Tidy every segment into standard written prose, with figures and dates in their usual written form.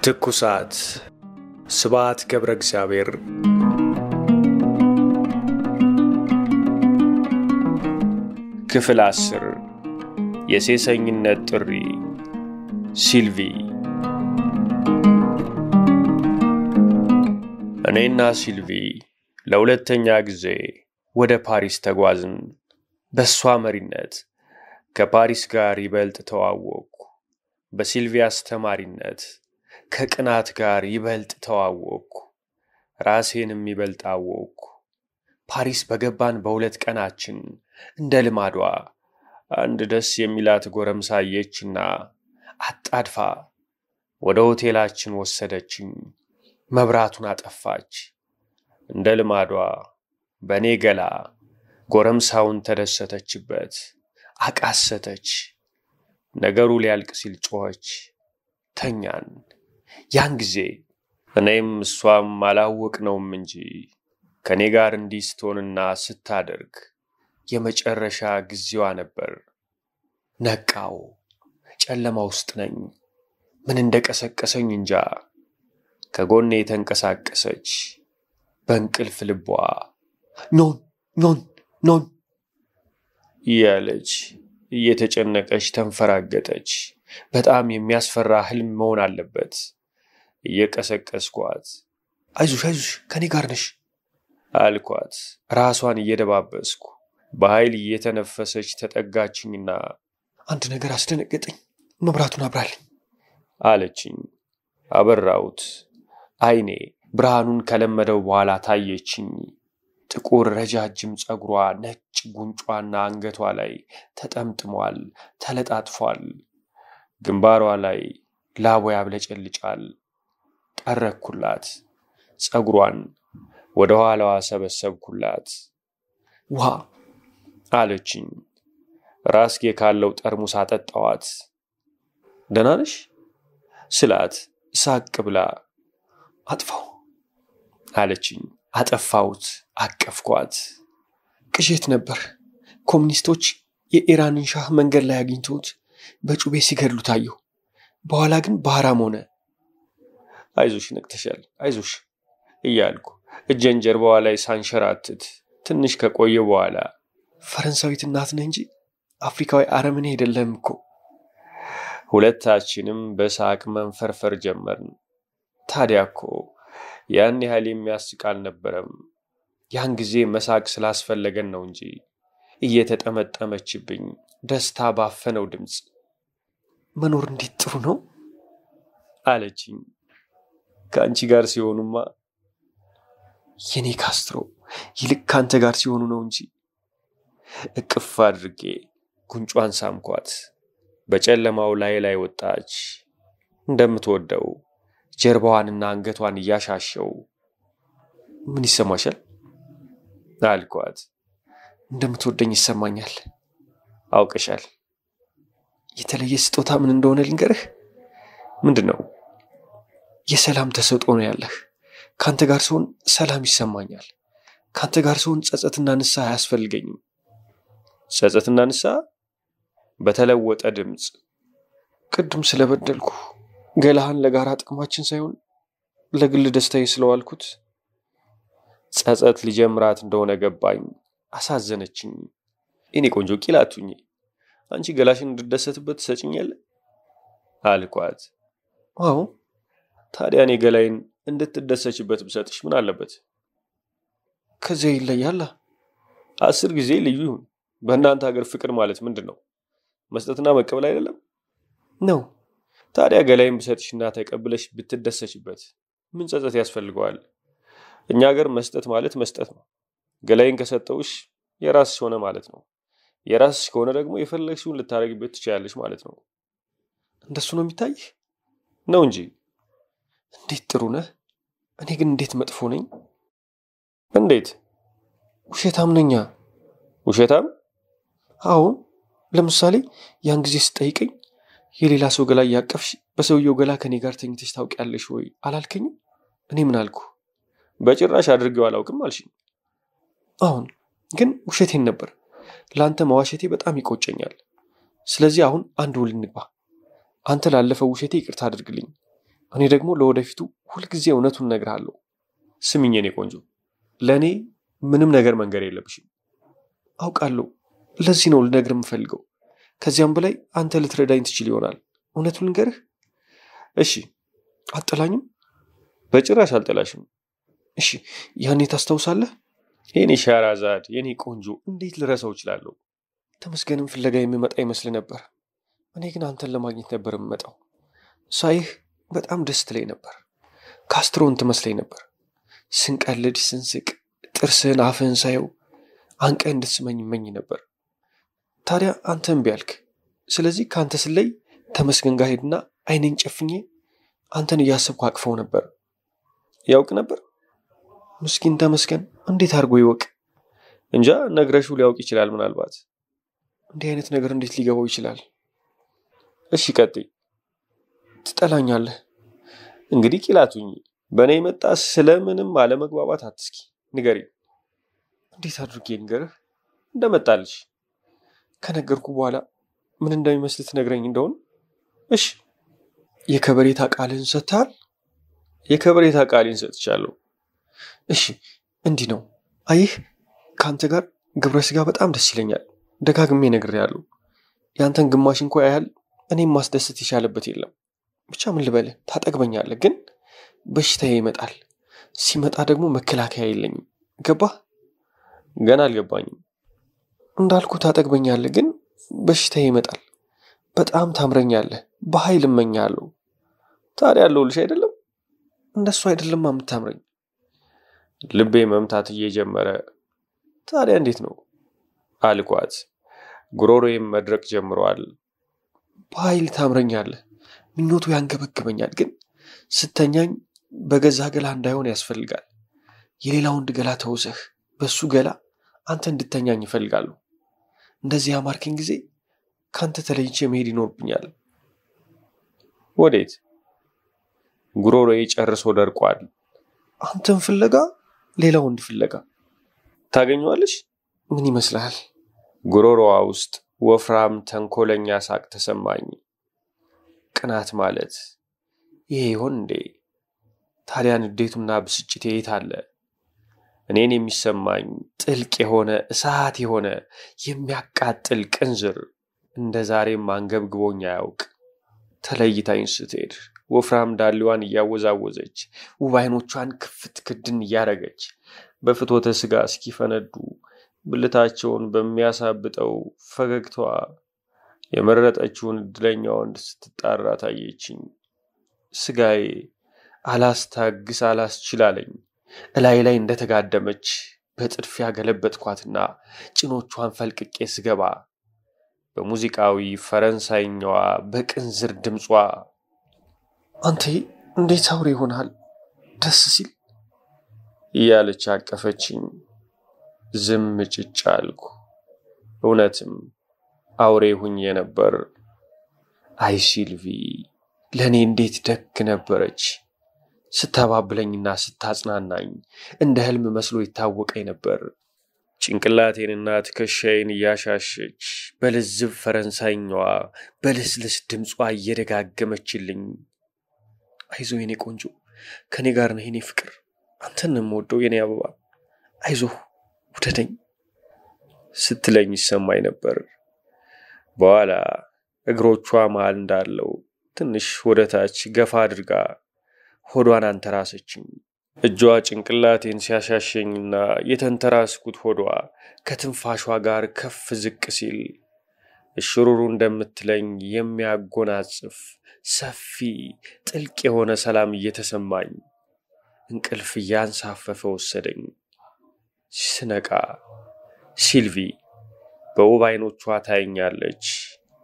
ትኩሳት ስብሐት ገብረ እግዚአብሔር ክፍል 10 የሴሰኝነት ጥሪ ሲልቪ እኔና ሲልቪ ለሁለተኛ ጊዜ ወደ ፓሪስ ተጓዝን። በሷ መሪነት ከፓሪስ ጋር ይበልጥ ተዋወቅኩ። በሲልቪ አስተማሪነት ከቅናት ጋር ይበልጥ ተዋወቅኩ። ራሴንም ይበልጥ አወቅኩ። ፓሪስ በገባን በሁለት ቀናችን እንደ ልማዷ አንድ ደስ የሚላት ጎረምሳ አየችና አጣድፋ ወደ ሆቴላችን ወሰደችኝ። መብራቱን አጠፋች። እንደ ልማዷ በኔ ገላ ጎረምሳውን ተደሰተችበት፣ አቃሰተች። ነገሩ ሊያልቅ ሲል ጮኸች። ተኛን። ያን ጊዜ እኔም እሷም አላወቅነውም እንጂ ከኔ ጋር እንዲህ ስትሆንና ስታደርግ የመጨረሻ ጊዜዋ ነበር። ነቃው። ጨለማ ውስጥ ነኝ። ምን እንደቀሰቀሰኝ እንጃ። ከጎኔ ተንቀሳቀሰች። በእንቅልፍ ልቧ ኖን ኖን ኖን እያለች እየተጨነቀች ተንፈራገጠች። በጣም የሚያስፈራ ህልም መሆን አለበት። እየቀሰቀስኳት አይዞሽ አይዞሽ ከኔ ጋር ነሽ አልኳት። ራሷን እየደባበስኩ በኃይል እየተነፈሰች ተጠጋችኝና አንድ ነገር አስደነገጠኝ፣ መብራቱን አብራልኝ አለችኝ። አበራሁት። አይኔ ብርሃኑን ከለመደው በኋላ ታየችኝ። ጥቁር ረጃጅም ጸጉሯ ነጭ ጉንጯና አንገቷ ላይ ተጠምጥሟል፣ ተለጣጥፏል። ግንባሯ ላይ ላቧ ያብለጨልጫል። ጠረኩላት። ጸጉሯን ወደ ኋላዋ ሰበሰብኩላት። ውሃ አለችኝ። ራስጌ ካለው ጠርሙስ አጠጣዋት። ደህና ነሽ ስላት ሳቅ ብላ አጥፋው አለችኝ። አጠፋሁት። አቀፍኳት። ቅዠት ነበር። ኮሙኒስቶች የኢራንን ሻህ መንገድ ላይ አግኝተውት በጩቤ ሲገድሉ ታየው። በኋላ ግን በሐራም ሆነ። አይዞሽ ነቅተሻል፣ አይዞሽ እያልኩ እጄን ጀርባዋ ላይ ሳንሸራትት ትንሽ ከቆየ በኋላ ፈረንሳዊት እናት ነህ እንጂ አፍሪካዊ አረመኔ አይደለም እኮ። ሁለታችንም በሳቅ መንፈርፈር ጀመርን። ታዲያ እኮ ያን ያህል የሚያስቅ አልነበረም። ያን ጊዜ መሳቅ ስላስፈለገን ነው እንጂ እየተጠመጠመችብኝ ደስታ ባፈነው ድምፅ መኖር እንዴት ጥሩ ነው አለችኝ። ከአንቺ ጋር ሲሆኑማ የኔ ካስትሮ ይልቅ ካንተ ጋር ሲሆኑ ነው እንጂ። እቅፍ አድርጌ ጉንጯን ሳምኳት። በጨለማው ላይ ወጣች። እንደምትወደው ጀርባዋንና አንገቷን እያሻሸው ምን ይሰማሻል አልኳት። እንደምትወደኝ ይሰማኛል። አውቀሻል። የተለየ ስጦታ ምን እንደሆነ ልንገርህ። ምንድነው? የሰላም ተሰጥኦ ነው ያለህ። ካንተ ጋር ስሆን ሰላም ይሰማኛል። ካንተ ጋር ስሆን ጸጸትና ንስሐ አያስፈልገኝም። ጸጸትና ንስሐ? በተለወጠ ድምፅ ቅድም ስለበደልኩ ገላህን ለጋራ ጥቅማችን ሳይሆን ለግል ደስታዬ ስለዋልኩት ጸጸት ሊጀምራት እንደሆነ ገባኝ። አሳዘነችኝ። እኔ ቆንጆ ቂላቱኝ አንቺ ገላሽን እንድደሰትበት ትሰጭኛለህ አልኳት። አዎ ታዲያ እኔ ገላይን እንድትደሰችበት ብሰጥሽ ምን አለበት? ከዚህ ይለያል። 10 ጊዜ ልዩ ይሁን። በእናንተ ሀገር ፍቅር ማለት ምንድነው? መስጠትና መቀበል አይደለም ነው? ታዲያ ገላይን ብሰጥሽና ተቀብለሽ ብትደሰችበት ምን ጸጸት ያስፈልገዋል? እኛ ሀገር መስጠት ማለት መስጠት ነው። ገላይን ከሰጠውሽ የራስሽ ሆነ ማለት ነው። የራስሽ ከሆነ ደግሞ የፈለግሽውን ልታረግበት ትችያለሽ ማለት ነው። እንደሱ ነው የሚታይህ ነው እንጂ። እንዴት ጥሩ ነህ። እኔ ግን እንዴት መጥፎ ነኝ? እንዴት? ውሸታም ነኛ። ውሸታም? አዎ። ለምሳሌ ያን ጊዜ ስጠይቀኝ የሌላ ሰው ገላ ያቀፍሽ በሰውየው ገላ ከኔ ጋር ተኝተሽ ታውቂያለሽ ወይ አላልከኝም? እኔ ምን አልኩ? በጭራሽ አድርጌው አላውቅም አልሽኝ። አሁን ግን ውሸቴን ነበር። ላንተ መዋሸቴ በጣም ይቆጨኛል። ስለዚህ አሁን አንድ ውል እንግባ። አንተ ላለፈው ውሸቴ ይቅርታ አድርግልኝ። እኔ ደግሞ ለወደፊቱ ሁልጊዜ እውነቱን እነግርሃለሁ። ስሚኝ የኔ ቆንጆ፣ ለእኔ ምንም ነገር መንገር የለብሽም። አውቃለሁ። ለዚህ ነው ልነግር የምፈልገው። ከዚያም በላይ አንተ ልትረዳኝ ትችል ይሆናል። እውነቱን ልንገርህ? እሺ። አጠላኝም? በጭራሽ አልጠላሽም። እሺ፣ ያኔ ታስታውሳለህ? የኔ ሻራዛድ፣ የኔ ቆንጆ፣ እንዴት ልረሳው እችላለሁ? ተመስገንም ፍለጋ የሚመጣ ይመስል ነበር። እኔ ግን አንተን ለማግኘት ነበር የምመጣው። ሳይህ በጣም ደስ ትለኝ ነበር። ካስትሮን ትመስለኝ ነበር። ስንቀልድ፣ ስንስቅ፣ ጥርስህን አፍህን ሳየው አንቀህ እንድትስመኝ እመኝ ነበር። ታዲያ አንተ እምቢ አልክ። ስለዚህ ከአንተ ስለይ ተመስገን ጋር ሄድና አይኔን ጨፍኜ አንተን እያሰብኩ አቅፈው ነበር። ያውቅ ነበር? ምስኪን ተመስገን እንዴት አድርጎ ይወቅ? እንጃ። ነግረሽው ሊያውቅ ይችላል ምናልባት። እንዲህ አይነት ነገር እንዴት ሊገባው ይችላል? እሺ ቀጥይ። ትጠላኛለህ? እንግዲህ ቂላቱኝ። በእኔ የመጣ ስለምንም አለመግባባት አትስኪ፣ ንገሪ። እንዴት አድርጌ ንገርህ? እንደመጣልሽ ከነገርኩ በኋላ ምን እንደሚመስል ትነግረኝ እንደሆን? እሺ። የከበሬታ ቃልህን ሰጥተሃል? የከበሬታ ቃሌን ሰጥቻለሁ። እሺ፣ እንዲህ ነው። አይህ፣ ከአንተ ጋር ግብረ ስጋ በጣም ደስ ይለኛል። ደጋግሜ ነግሬሃለሁ። ያንተን ግማሽ እንኳ ያህል እኔም ማስደሰት የቻለበት የለም። ብቻ ምን ልበልህ፣ ታጠግበኛለህ፣ ግን በሽታዬ ይመጣል። ሲመጣ ደግሞ መከላከያ የለኝም። ገባህ? ገና አልገባኝም። እንዳልኩ ታጠግበኛለህ፣ ግን በሽታዬ ይመጣል። በጣም ታምረኛለህ፣ በኃይል እመኛለሁ። ታዲያ ያለውልሽ አይደለም? እንደሱ አይደለም የምታምረኝ። ልቤ መምታት እየጀመረ ታዲያ እንዴት ነው አልኳት። ጉሮሮዬም መድረቅ ጀምሯል። በኃይል ታምረኛለህ፣ ምኞቱ ያንገበግበኛል፣ ግን ስተኛኝ በገዛ ገላ እንዳይሆን ያስፈልጋል። የሌላ ወንድ ገላ ተውሰህ በሱ ገላ አንተ እንድተኛኝ ይፈልጋሉ። እንደዚህ ያማርከኝ ጊዜ ካንተ ተለይቼ መሄድ ይኖርብኛል። ወዴት? ጉሮሮዬ ጨርሶ ደርቋል። አንተን ፍለጋ፣ ሌላ ወንድ ፍለጋ። ታገኘዋለሽ? ምን ይመስላል? ጉሮሮዋ ውስጥ ወፍራም ተንኮለኛ ሳቅ ተሰማኝ። ቅናት ማለት ይሄ ይሆን እንዴ? ታዲያ ንዴቱና ብስጭቴ የት አለ? እኔን የሚሰማኝ ጥልቅ የሆነ እሳት የሆነ የሚያቃጥል ቅንዝር እንደ ዛሬም አንገብግቦኝ አያውቅ። ተለይታኝ ስትሄድ ወፍራም ዳሌዋን እያወዛወዘች ውብ አይኖቿን ክፍት ክድን እያረገች በፍትወተ ስጋ እስኪፈነዱ ብልታቸውን በሚያሳብጠው ፈገግታዋ የመረጠችውን እድለኛ ወንድ ስትጣራ ታየችኝ። ስጋዬ አላስታግስ አላስችላለኝ። እላይ ላይ እንደተጋደመች በጥድፊያ ገለበጥኳትና ጭኖቿን ፈልቅቄ ስገባ በሙዚቃዊ ፈረንሳይኛዋ በቅንዝር ድምጿ አንተ እንዴት አውሬ ይሆናል ደስ ሲል እያለች አቀፈችኝ። ዝም ጭጭ አልኩ። እውነትም አውሬ ሁኜ ነበር። አይ ሲልቪ ለእኔ እንዴት ደግ ነበረች። ስታባብለኝና ስታጽናናኝ እንደ ህልም መስሎ ይታወቀኝ ነበር። ጭንቅላቴንና ትከሻዬን እያሻሸች በልዝብ ፈረንሳይኛዋ በልስልስ ድምጿ እየደጋገመችልኝ አይዞ የኔ ቆንጆ፣ ከኔ ጋር ነህ የኔ ፍቅር፣ አንተን ነው የምወደው የኔ አበባ፣ አይዞህ ውደደኝ ስትለኝ ይሰማኝ ነበር። በኋላ እግሮቿ መሃል እንዳለው ትንሽ ወደታች ገፋ አድርጋ ሆዷን አንተራሰችኝ። እጇ ጭንቅላቴን ሲያሻሸኝና የተንተራስኩት ሆዷ ከትንፋሿ ጋር ከፍ ዝቅ ሲል እሽሩሩ እንደምትለኝ የሚያጎናጽፍ ሰፊ ጥልቅ የሆነ ሰላም እየተሰማኝ እንቅልፍ እያንሳፈፈ ወሰደኝ። ስነቃ ሲልቪ በውብ አይኖቿ ታየኛለች።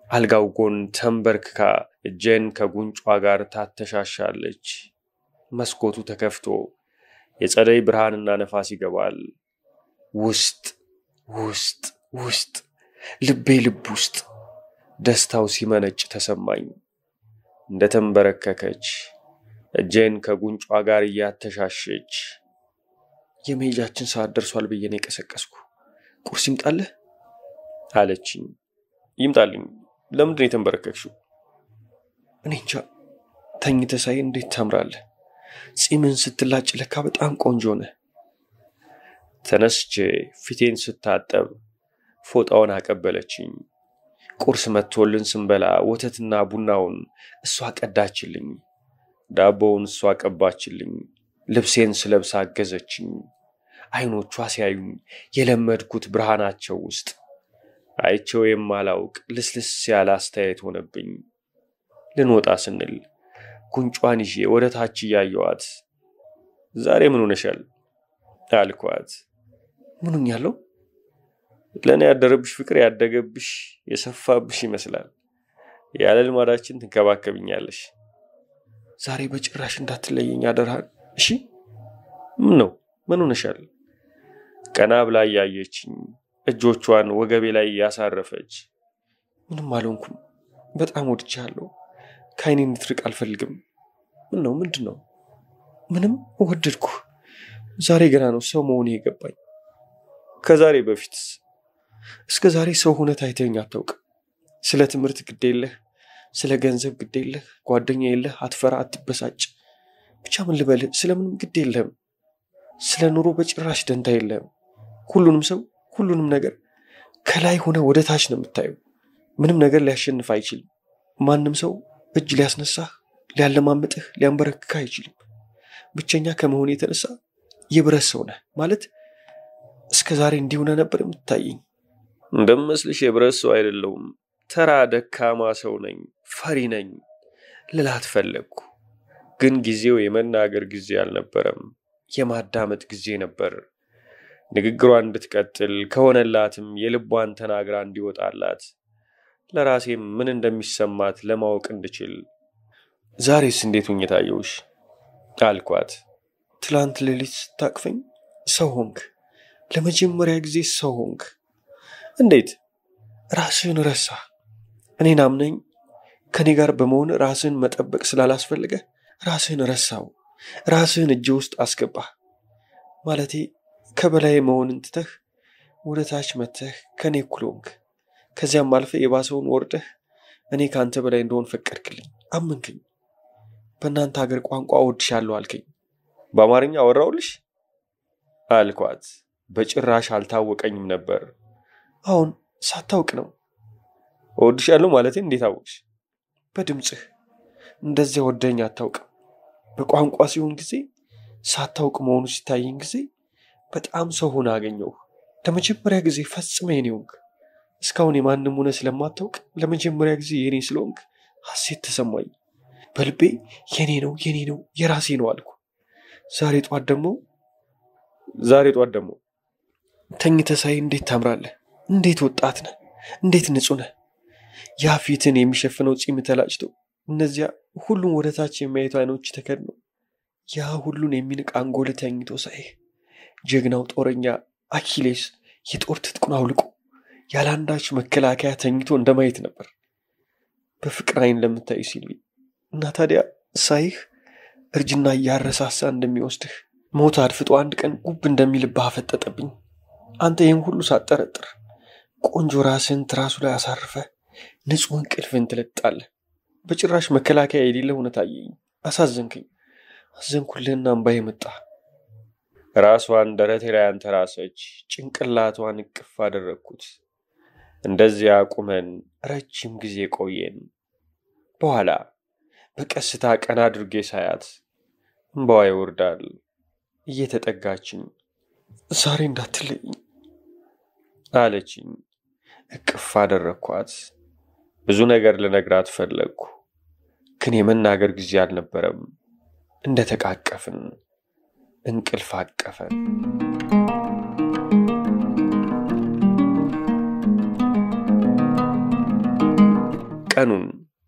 አልጋው ጎን ተንበርክካ እጄን ከጉንጯ ጋር ታተሻሻለች። መስኮቱ ተከፍቶ የጸደይ ብርሃንና ነፋስ ይገባል። ውስጥ ውስጥ ውስጥ ልቤ ልብ ውስጥ ደስታው ሲመነጭ ተሰማኝ። እንደተንበረከከች እጄን ከጉንጯ ጋር እያተሻሸች የመሄጃችን ሰዓት ደርሷል ብዬ ነው የቀሰቀስኩ። ቁርስ ይምጣልህ አለችኝ። ይምጣልኝ። ለምንድን ነው የተንበረከክሽው? እኔ እንጃ ተኝተህ ሳይ እንዴት ታምራለህ! ጺምን ስትላጭ ለካ በጣም ቆንጆ ነህ። ተነስቼ ፊቴን ስታጠብ ፎጣውን አቀበለችኝ። ቁርስ መጥቶልን ስንበላ ወተትና ቡናውን እሷ ቀዳችልኝ። ዳቦውን እሷ ቀባችልኝ። ልብሴን ስለብሳ አገዘችኝ። አይኖቿ ሲያዩኝ የለመድኩት ብርሃናቸው ውስጥ አይቼው የማላውቅ ልስልስ ያለ አስተያየት ሆነብኝ። ልንወጣ ስንል ጉንጯን ይዤ ወደ ታች እያየዋት ዛሬ ምን ሆነሻል አልኳት። ምኑኝ ያለው? ለእኔ ያደረብሽ ፍቅር ያደገብሽ የሰፋብሽ ይመስላል። ያለ ልማዳችን ትንከባከብኛለሽ። ዛሬ በጭራሽ እንዳትለየኝ አደራህን። እሺ? ምን ነው? ምን ሆነሻል? ቀና ብላ ያየችኝ እጆቿን ወገቤ ላይ ያሳረፈች። ምንም አልሆንኩም። በጣም ወድቻለሁ። ከዓይኔ እንድትርቅ አልፈልግም። ምን ነው? ምንድነው? ምንም ወደድኩ። ዛሬ ገና ነው ሰው መሆኔ የገባኝ። ከዛሬ በፊትስ? እስከ ዛሬ ሰው ሆነህ ታይተኸኝ አታውቅም። ስለ ትምህርት ግድ የለህ፣ ስለ ገንዘብ ግድ የለህ፣ ጓደኛ የለህ፣ አትፈራ፣ አትበሳጭ። ብቻ ምን ልበልህ፣ ስለምንም ግድ የለህም። ስለ ኑሮ በጭራሽ ደንታ የለህም። ሁሉንም ሰው ሁሉንም ነገር ከላይ ሆነ ወደ ታች ነው የምታየው። ምንም ነገር ሊያሸንፍ አይችልም። ማንም ሰው እጅ ሊያስነሳህ፣ ሊያለማምጥህ፣ ሊያንበረክክህ አይችልም። ብቸኛ ከመሆን የተነሳ የብረት ሰው ነህ ማለት እስከ ዛሬ እንዲሆነ ነበር የምታየኝ። እንደምመስልሽ የብረት ሰው አይደለሁም። ተራ ደካማ ሰው ነኝ፣ ፈሪ ነኝ ልላት ፈለግኩ። ግን ጊዜው የመናገር ጊዜ አልነበረም፣ የማዳመጥ ጊዜ ነበር። ንግግሯን እንድትቀጥል ከሆነላትም የልቧን ተናግራ እንዲወጣላት ለራሴም ምን እንደሚሰማት ለማወቅ እንድችል ዛሬስ እንዴት ሆኜ ታየውሽ አልኳት። ትላንት ሌሊት ስታቅፈኝ ሰው ሆንክ። ለመጀመሪያ ጊዜ ሰው ሆንክ። እንዴት? ራስህን ረሳህ። እኔን አምነኝ ከኔ ጋር በመሆን ራስህን መጠበቅ ስላላስፈልገ ራስህን ረሳው። ራስህን እጅ ውስጥ አስገባህ። ማለቴ ከበላይ መሆንን ትተህ ወደ ታች መተህ ከኔ እኩል ሆንክ። ከዚያም አልፈ የባሰውን ወርደህ እኔ ከአንተ በላይ እንደሆን ፈቀድክልኝ፣ አመንክኝ። በእናንተ ሀገር ቋንቋ እወድሻለሁ አልከኝ። በአማርኛ አወራውልሽ አልኳት። በጭራሽ አልታወቀኝም ነበር። አሁን ሳታውቅ ነው። እወድሻለሁ ማለቴ እንዴት አወቅሽ? በድምጽህ። እንደዚያ ወደኝ አታውቅም። በቋንቋ ሲሆን ጊዜ ሳታውቅ መሆኑ ሲታየኝ ጊዜ በጣም ሰው ሆነ አገኘው። ለመጀመሪያ ጊዜ ፈጽመ የኔ ሆንክ። እስካሁን የማንም ሆነ ስለማታውቅ ለመጀመሪያ ጊዜ የኔ ስለሆንክ ሐሴት ተሰማኝ። በልቤ የኔ ነው የራሴ ነው አልኩ። ዛሬ ጧት ደግሞ ተኝተህ ሳይ እንዴት ታምራለህ! እንዴት ወጣት ነህ! እንዴት ንጹህ ነህ! ያ ፊትን የሚሸፍነው ጺም ተላጭቶ እነዚያ ሁሉም ወደ ታች የሚያዩት አይኖች ተከድነው ያ ሁሉን የሚንቅ አንጎል ተኝቶ ሳይ ጀግናው ጦረኛ አኪሌስ የጦር ትጥቁን አውልቆ ያላንዳች መከላከያ ተኝቶ እንደማየት ነበር። በፍቅር አይን ለምታይ ሲልቪ እና ታዲያ ሳይህ እርጅና እያረሳሳ እንደሚወስድህ ሞት አድፍጦ አንድ ቀን ጉብ እንደሚልብህ አፈጠጠብኝ። አንተ ይህን ሁሉ ሳጠረጥር ቆንጆ ራስን ትራሱ ላይ አሳርፈ ንጹህ እንቅልፍን ትለጣለህ። በጭራሽ መከላከያ የሌለ ሆነ ታየኝ። አሳዘንክኝ። አዘንኩልህና እንባዬ መጣ። ራሷን ደረቴ ላይ አንተራሰች። ጭንቅላቷን እቅፍ አደረግኩት። እንደዚያ ቁመን ረጅም ጊዜ ቆየን። በኋላ በቀስታ ቀና አድርጌ ሳያት እንባዋ ይወርዳል። እየተጠጋችኝ ዛሬ እንዳትለይኝ አለችኝ። እቅፍ አደረኳት። ብዙ ነገር ልነግራት ፈለግኩ፣ ግን የመናገር ጊዜ አልነበረም። እንደተቃቀፍን እንቅልፍ አቀፈን። ቀኑን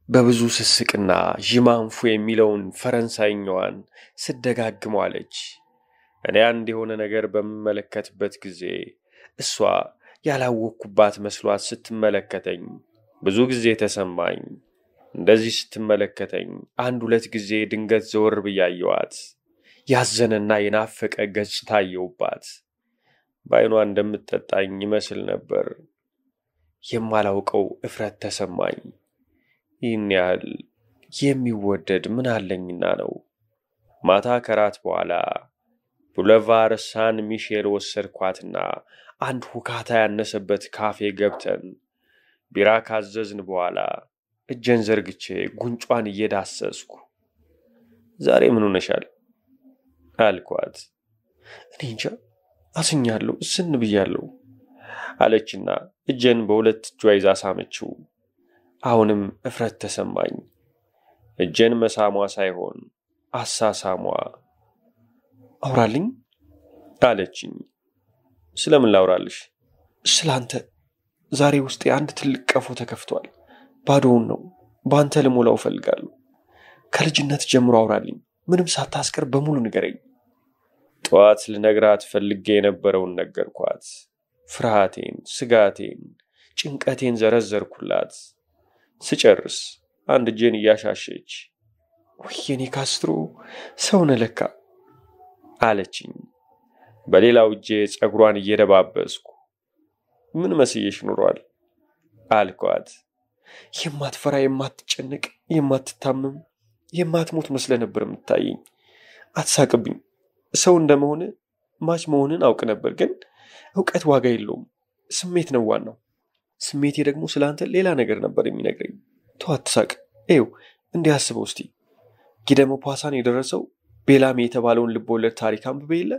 በብዙ ስስቅና ዥማንፉ የሚለውን ፈረንሳይኛዋን ስደጋግመዋለች። እኔ አንድ የሆነ ነገር በምመለከትበት ጊዜ እሷ ያላወቅኩባት መስሏት ስትመለከተኝ ብዙ ጊዜ ተሰማኝ። እንደዚህ ስትመለከተኝ አንድ ሁለት ጊዜ ድንገት ዘወር ብያየዋት ያዘነና የናፈቀ ገጽታ አየሁባት። በዓይኗ እንደምትጠጣኝ ይመስል ነበር። የማላውቀው እፍረት ተሰማኝ። ይህን ያህል የሚወደድ ምን አለኝና ነው። ማታ ከራት በኋላ ቡለቫር ሳን ሚሼል ወሰድኳትና አንድ ሁካታ ያነሰበት ካፌ ገብተን ቢራ ካዘዝን በኋላ እጄን ዘርግቼ ጉንጯን እየዳሰስኩ ዛሬ ምን ሆነሻል አልኳት። እኔ እንጃ አስኛለሁ፣ እስን ብያለሁ አለችና እጄን በሁለት እጇ ይዛ ሳመችው። አሁንም እፍረት ተሰማኝ። እጄን መሳሟ ሳይሆን አሳሳሟ። አውራልኝ አለችኝ። ስለምን ላውራልሽ? ስላንተ። ዛሬ ውስጤ አንድ ትልቅ ቀፎ ተከፍቷል። ባዶውን ነው። በአንተ ልሞላው እፈልጋለሁ። ከልጅነት ጀምሮ አውራልኝ። ምንም ሳታስቀር በሙሉ ንገረኝ። ጠዋት ልነግራት ፈልጌ የነበረውን ነገርኳት። ፍርሃቴን፣ ስጋቴን፣ ጭንቀቴን ዘረዘርኩላት። ስጨርስ አንድ እጄን እያሻሸች ወየኔ ካስትሮ ሰው ነህ ለካ አለችኝ። በሌላው እጄ ጸጉሯን እየደባበስኩ ምን መስየሽ ኑሯል አልኳት። የማትፈራ፣ የማትጨነቅ፣ የማትታመም፣ የማትሞት መስለ ነበር የምታየኝ። አትሳቅብኝ። ሰው እንደመሆነ ማች መሆንን አውቅ ነበር፣ ግን እውቀት ዋጋ የለውም። ስሜት ነው ዋናው። ስሜቴ ደግሞ ስላንተ ሌላ ነገር ነበር የሚነግረኝ። ተው አትሳቅ። ኤው እንዲያስበው እስቲ ጊደሞ ፓሳን የደረሰው ቤላሚ የተባለውን ልቦለድ ታሪክ አንብበ የለ?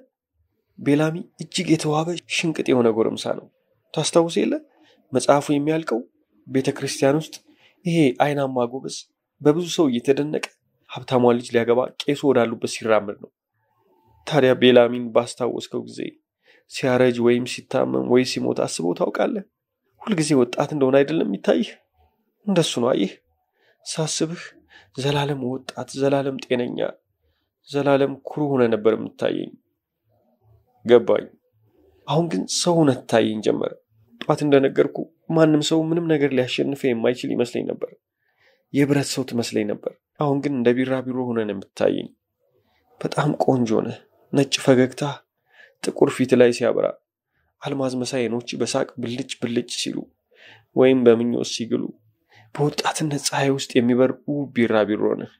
ቤላሚ እጅግ የተዋበ ሽንቅጥ የሆነ ጎረምሳ ነው። ታስታውስ የለ? መጽሐፉ የሚያልቀው ቤተክርስቲያን ውስጥ ይሄ አይናማ ጎበዝ በብዙ ሰው እየተደነቀ ሀብታሟን ልጅ ሊያገባ ቄሱ ወዳሉበት ሲራመድ ነው። ታዲያ ቤላሚን ባስታወስከው ጊዜ ሲያረጅ ወይም ሲታመም ወይ ሲሞት አስበው ታውቃለህ? ሁልጊዜ ወጣት እንደሆነ አይደለም የሚታይህ? እንደሱ ነው። አየህ፣ ሳስብህ ዘላለም ወጣት፣ ዘላለም ጤነኛ፣ ዘላለም ኩሩ ሆነ ነበር የምታየኝ። ገባኝ። አሁን ግን ሰው ሆነህ ትታየኝ ጀመረ። ጧት እንደነገርኩ ማንም ሰው ምንም ነገር ሊያሸንፈ የማይችል ይመስለኝ ነበር። የብረት ሰው ትመስለኝ ነበር። አሁን ግን እንደ ቢራቢሮ ሆነ ነው የምታየኝ። በጣም ቆንጆ ነህ። ነጭ ፈገግታ ጥቁር ፊት ላይ ሲያበራ፣ አልማዝ መሳይ ዓይኖች በሳቅ ብልጭ ብልጭ ሲሉ ወይም በምኞት ሲግሉ፣ በወጣትነት ፀሐይ ውስጥ የሚበር ቢራቢሮ ነህ።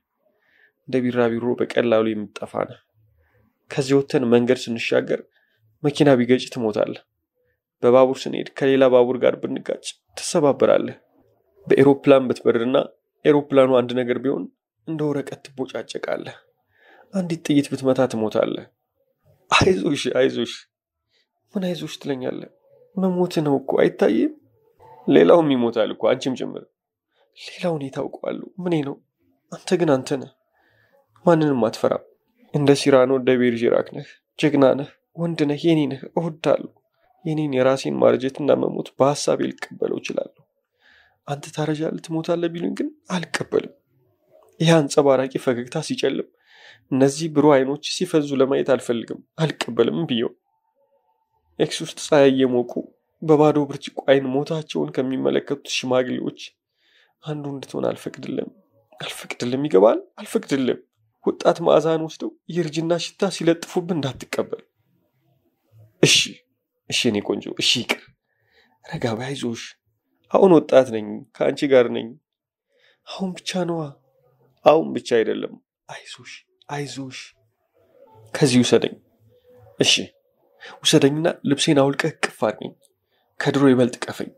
እንደ ቢራቢሮ በቀላሉ የምትጠፋ ነህ። ከዚህ ወተን መንገድ ስንሻገር መኪና ቢገጭ ትሞታለህ። በባቡር ስንሄድ ከሌላ ባቡር ጋር ብንጋጭ ትሰባበራለህ። በኤሮፕላን ብትበርና ኤሮፕላኑ አንድ ነገር ቢሆን እንደ ወረቀት ትቦጫጨቃለህ። አንዲት ጥይት ብትመታ ትሞታለህ። አይዞሽ አይዞሽ። ምን አይዞሽ ትለኛለህ? መሞት ነው እኮ አይታይም? ሌላውም ይሞታል እኮ፣ አንቺም ጭምር። ሌላውን የታውቀዋለሁ ምኔ ነው? አንተ ግን አንተ ነህ። ማንንም አትፈራም። እንደ ሲራኖ እንደ ቤርዥራክ ነህ። ጀግና ነህ፣ ወንድ ነህ፣ የኔ ነህ። እወዳለሁ። የኔን የራሴን ማርጀትና መሞት በሐሳቤ ልቀበለው እችላለሁ። አንተ ታረጃለህ፣ ትሞታለህ ቢሉኝ ግን አልቀበልም። ይህ አንጸባራቂ ፈገግታ ሲጨልም፣ እነዚህ ብሩህ አይኖች ሲፈዙ ለማየት አልፈልግም። አልቀበልም ብየው። ኤክስ ውስጥ ፀሐይ እየሞቁ በባዶ ብርጭቆ አይን ሞታቸውን ከሚመለከቱት ሽማግሌዎች አንዱ እንድትሆን አልፈቅድልም። አልፈቅድልም። ይገባል? አልፈቅድልም። ወጣት መዓዛን ወስደው የእርጅና ሽታ ሲለጥፉብን እንዳትቀበል። እሺ እሺ፣ እኔ ቆንጆ፣ እሺ ይቅር። ረጋ በይ፣ አይዞሽ። አሁን ወጣት ነኝ፣ ከአንቺ ጋር ነኝ። አሁን ብቻ ነዋ። አሁን ብቻ አይደለም። አይዞሽ አይዞሽ። ከዚህ ውሰደኝ። እሺ ውሰደኝና ልብሴን አውልቀህ እቅፍ አድርገኝ። ከድሮ ይበልጥ ቀፈኝ።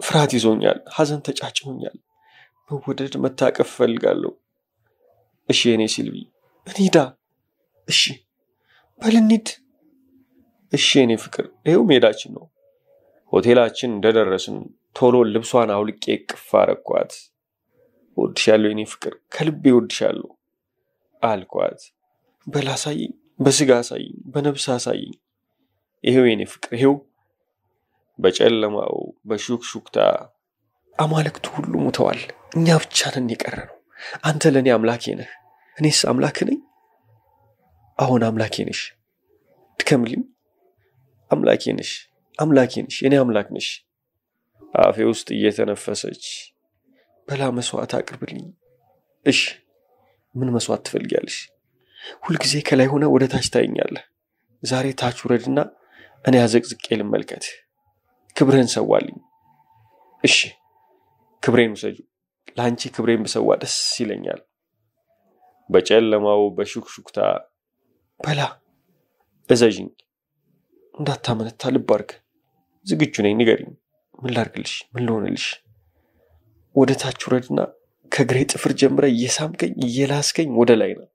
ፍርሃት ይዞኛል፣ ሐዘን ተጫጭሆኛል። መወደድ፣ መታቀፍ እፈልጋለሁ። እሺ የኔ ሲልቪ፣ እንሂዳ። እሺ በል እንሂድ። እሺ የኔ ፍቅር፣ ይኸው ሜዳችን ነው። ሆቴላችን እንደደረስን ቶሎ ልብሷን አውልቄ እቅፍ አረኳት። እወድሻለሁ የኔ ፍቅር፣ ከልቤ እወድሻለሁ አልኳት። በል አሳይኝ፣ በስጋ አሳይኝ፣ በነብስ አሳይኝ። ይሄው የኔ ፍቅር፣ ይሄው። በጨለማው በሹክሹክታ አማልክቱ ሁሉ ሞተዋል። እኛ ብቻ ነን የቀረነው። አንተ ለኔ አምላኬ ነህ፣ እኔስ አምላክ ነኝ። አሁን አምላኬ ነሽ። ድከምልኝ። አምላኬ ነሽ፣ አምላኬ ነሽ፣ የኔ አምላክ ነሽ። አፌ ውስጥ እየተነፈሰች በላ መስዋዕት አቅርብልኝ። እሺ ምን መስዋዕት ትፈልጊያለሽ? ሁልጊዜ ከላይ ሆነ ወደ ታች ታይኛለህ። ዛሬ ታች ውረድና እኔ አዘቅዝቄ ልመልከት። ክብርህን ሰዋልኝ። እሺ ክብሬን ውሰጁ። ለአንቺ ክብሬን ብሰዋ ደስ ይለኛል። በጨለማው በሹክሹክታ በላ እዘዥኝ፣ እንዳታመነታ ልብ አድርግ፣ ዝግጁ ነኝ፣ ንገሪኝ፣ ምን ላድርግልሽ? ምን ልሆንልሽ? ወደ ታች ውረድና ከግሬ ጥፍር ጀምረ እየሳምከኝ እየላስከኝ ወደ ላይ ነው።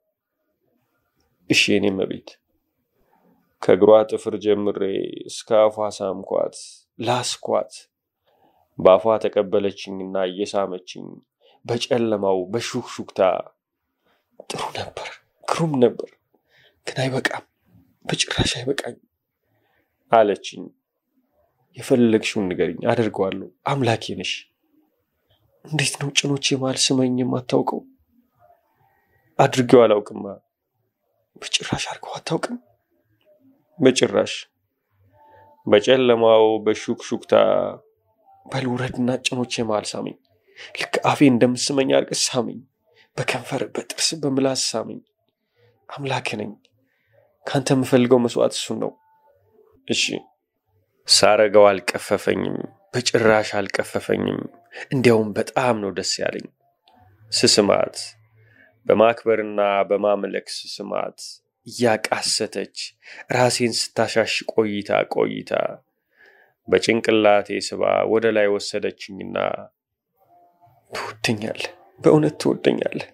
እሺ የኔ መቤት። ከግሯ ጥፍር ጀምሬ እስከ አፏ ሳምኳት፣ ላስኳት። በአፏ ተቀበለችኝና እየሳመችኝ በጨለማው በሹክሹክታ ጥሩ ነበር፣ ግሩም ነበር፣ ግን አይበቃም፣ በጭራሽ አይበቃኝ አለችኝ። የፈለግሽውን ንገሪኝ፣ አደርገዋለሁ፣ አምላኬ ነሽ። እንዴት ነው ጭኖቼ መሃል ስመኝ የማታውቀው? አድርጌው አላውቅማ። በጭራሽ አድርገው አታውቅም? በጭራሽ። በጨለማው በሹክሹክታ በልውረድና ጭኖቼ መሃል ሳመኝ። ልክ አፌ እንደምስመኝ አድርገህ ሳመኝ። በከንፈር በጥርስ በምላስ ሳመኝ። አምላክ ነኝ። ካንተ የምፈልገው መስዋዕት እሱን ነው። እሺ። ሳረገው አልቀፈፈኝም፣ በጭራሽ አልቀፈፈኝም። እንዲያውም በጣም ነው ደስ ያለኝ። ስስማት በማክበርና በማምለክ ስስማት እያቃሰተች ራሴን ስታሻሽ ቆይታ በጭንቅላቴ ስባ ወደ ላይ ወሰደችኝና ትወደኛለህ፣ በእውነት ትወደኛለህ፣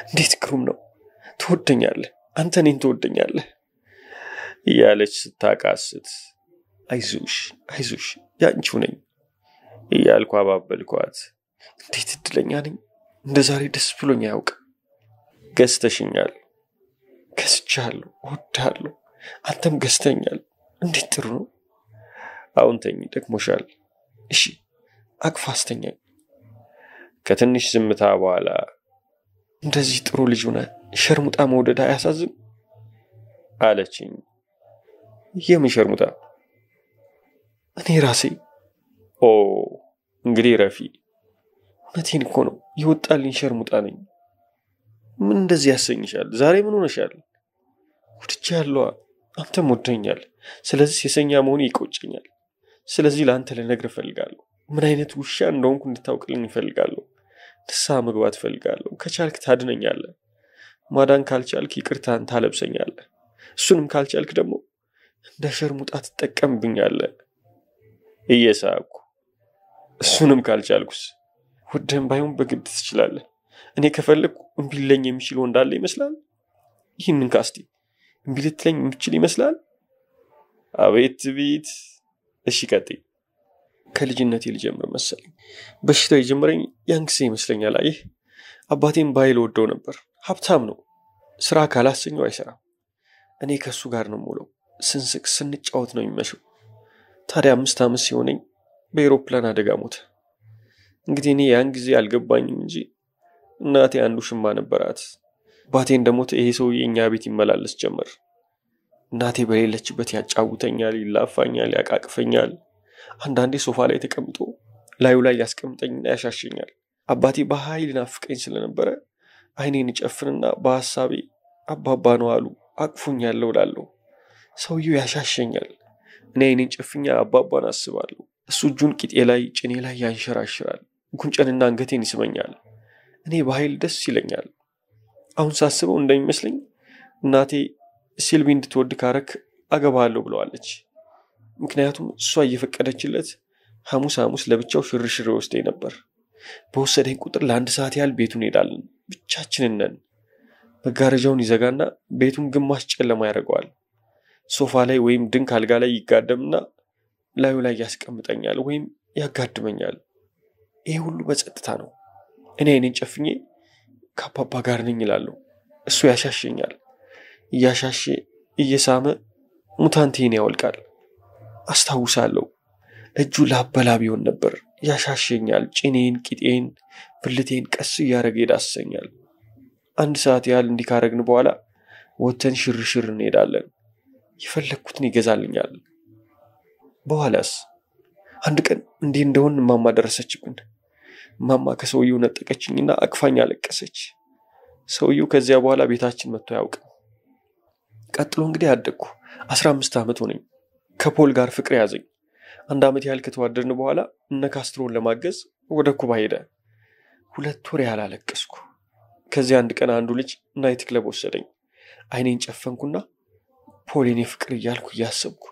እንዴት ግሩም ነው፣ ትወደኛለህ፣ አንተ እኔን ትወደኛለህ እያለች ስታቃስት አይዞሽ ያንቺው ነኝ እያልኩ አባበልኳት። እንዴት እድለኛ ነኝ፣ እንደ ዛሬ ደስ ብሎኝ አያውቅም። ገዝተሽኛል፣ ገዝቻለሁ፣ እወድሃለሁ፣ አንተም ገዝተኛል። እንዴት ጥሩ ነው። አሁን ተኝ፣ ደክሞሻል። እሺ አቅፋ አስተኛኝ። ከትንሽ ዝምታ በኋላ እንደዚህ ጥሩ ልጅ ሆነ ሸርሙጣ መውደድ አያሳዝን አለችኝ። የምን ሸርሙጣ? እኔ ራሴ። ኦ እንግዲህ ረፊ፣ እውነቴን እኮ ነው፣ ይወጣልኝ ሸርሙጣ ነኝ። ምን እንደዚህ ያሰኝሻል? ዛሬ ምን ሆነሻል? ወድጄሃለሁ፣ አንተም ወደኛል። ስለዚህ ሴሰኛ መሆኔ ይቆጨኛል። ስለዚህ ለአንተ ልነግርህ እፈልጋለሁ። ምን አይነት ውሻ እንደሆንኩ እንድታውቅልኝ እፈልጋለሁ። ንስሐ መግባት እፈልጋለሁ። ከቻልክ ታድነኛለህ። ማዳን ካልቻልክ ይቅርታን ታለብሰኛለህ። እሱንም ካልቻልክ ደግሞ እንደ ሸርሙጣ ትጠቀምብኛለህ። እየሳኩ እሱንም ካልቻልኩስ ወደህም ባይሆን በግድ ትችላለህ። እኔ ከፈለግኩ እምቢ ልለኝ የሚችል እንዳለ ይመስላል። ይህንን ካስቲ እምቢ ልትለኝ የምችል ይመስላል። አቤት ቤት። እሺ ቀጥይ። ከልጅነቴ ልጀምር መሰለኝ። በሽታው የጀመረኝ ያን ጊዜ ይመስለኛል። አየህ፣ አባቴም ባይል ወደው ነበር። ሀብታም ነው። ስራ ካላሰኘው አይሰራም። እኔ ከሱ ጋር ነው የምውለው። ስንስቅ ስንጫወት ነው የሚመሸው። ታዲያ 5 ዓመት ሲሆነኝ በኤሮፕላን አደጋ ሞተ። እንግዲህ እኔ ያን ጊዜ አልገባኝም እንጂ እናቴ አንዱ ሽማ ነበራት። አባቴ እንደሞተ ይሄ ሰውዬ እኛ ቤት ይመላለስ ጀመር። እናቴ በሌለችበት ያጫውተኛል፣ ይላፋኛል፣ ያቃቅፈኛል። አንዳንዴ ሶፋ ላይ ተቀምጦ ላዩ ላይ ያስቀምጠኝና ያሻሸኛል። አባቴ በኃይል ናፍቀኝ ስለነበረ አይኔን ጨፍንና በሐሳቤ አባባ ነው አሉ አቅፉኛለሁ እላለሁ። ሰውየው ያሻሸኛል። እኔ አይኔን ጨፍኛ አባባን አስባለሁ። እሱ እጁን ቂጤ ላይ ጭኔ ላይ ያንሸራሽራል። ጉንጨንና አንገቴን ይስመኛል። እኔ በኃይል ደስ ይለኛል። አሁን ሳስበው እንደሚመስለኝ እናቴ ሲልቪ እንድትወድ ካረክ አገባለሁ ብለዋለች። ምክንያቱም እሷ እየፈቀደችለት ሐሙስ ለብቻው ሽርሽር ወስደኝ ነበር። በወሰደኝ ቁጥር ለ1 ሰዓት ያህል ቤቱን ሄዳለን። ብቻችንን ነን። መጋረጃውን ይዘጋና ቤቱን ግማሽ ጨለማ ያደርገዋል። ሶፋ ላይ ወይም ድንክ አልጋ ላይ ይጋደምና ላዩ ላይ ያስቀምጠኛል ወይም ያጋድመኛል። ይሄ ሁሉ በጸጥታ ነው። እኔ አይኔን ጨፍኜ ከአባባ ጋር ነኝ እላለሁ። እሱ ያሻሸኛል። እያሻሸ እየሳመ ሙታንቴን ያወልቃል። አስታውሳለሁ። እጁ ላበላብ ይሆን ነበር። ያሻሸኛል። ጭኔን፣ ቂጤን፣ ብልቴን ቀስ እያደረገ ይዳሰኛል። 1 ሰዓት ያህል እንዲካረግን በኋላ ወተን ሽርሽር እንሄዳለን። የፈለኩትን ይገዛልኛል። በኋላስ አንድ ቀን እንዲህ እንደሆን ማማ ደረሰችብን። ማማ ከሰውየው ነጠቀችኝና አቅፋኝ አለቀሰች። ሰውየው ከዚያ በኋላ ቤታችን መጥቶ ያውቃል። ቀጥሎ እንግዲህ አደግኩ። 15 ዓመት ሆነኝ። ከፖል ጋር ፍቅር ያዘኝ። 1 ዓመት ያህል ከተዋደድን በኋላ እነ ካስትሮን ለማገዝ ወደ ኩባ ሄደ። 2 ወር ያህል አለቀስኩ። ከዚህ አንድ ቀን አንዱ ልጅ ናይት ክለብ ወሰደኝ። አይኔን ጨፈንኩና ፖል የኔ ፍቅር እያልኩ እያሰብኩ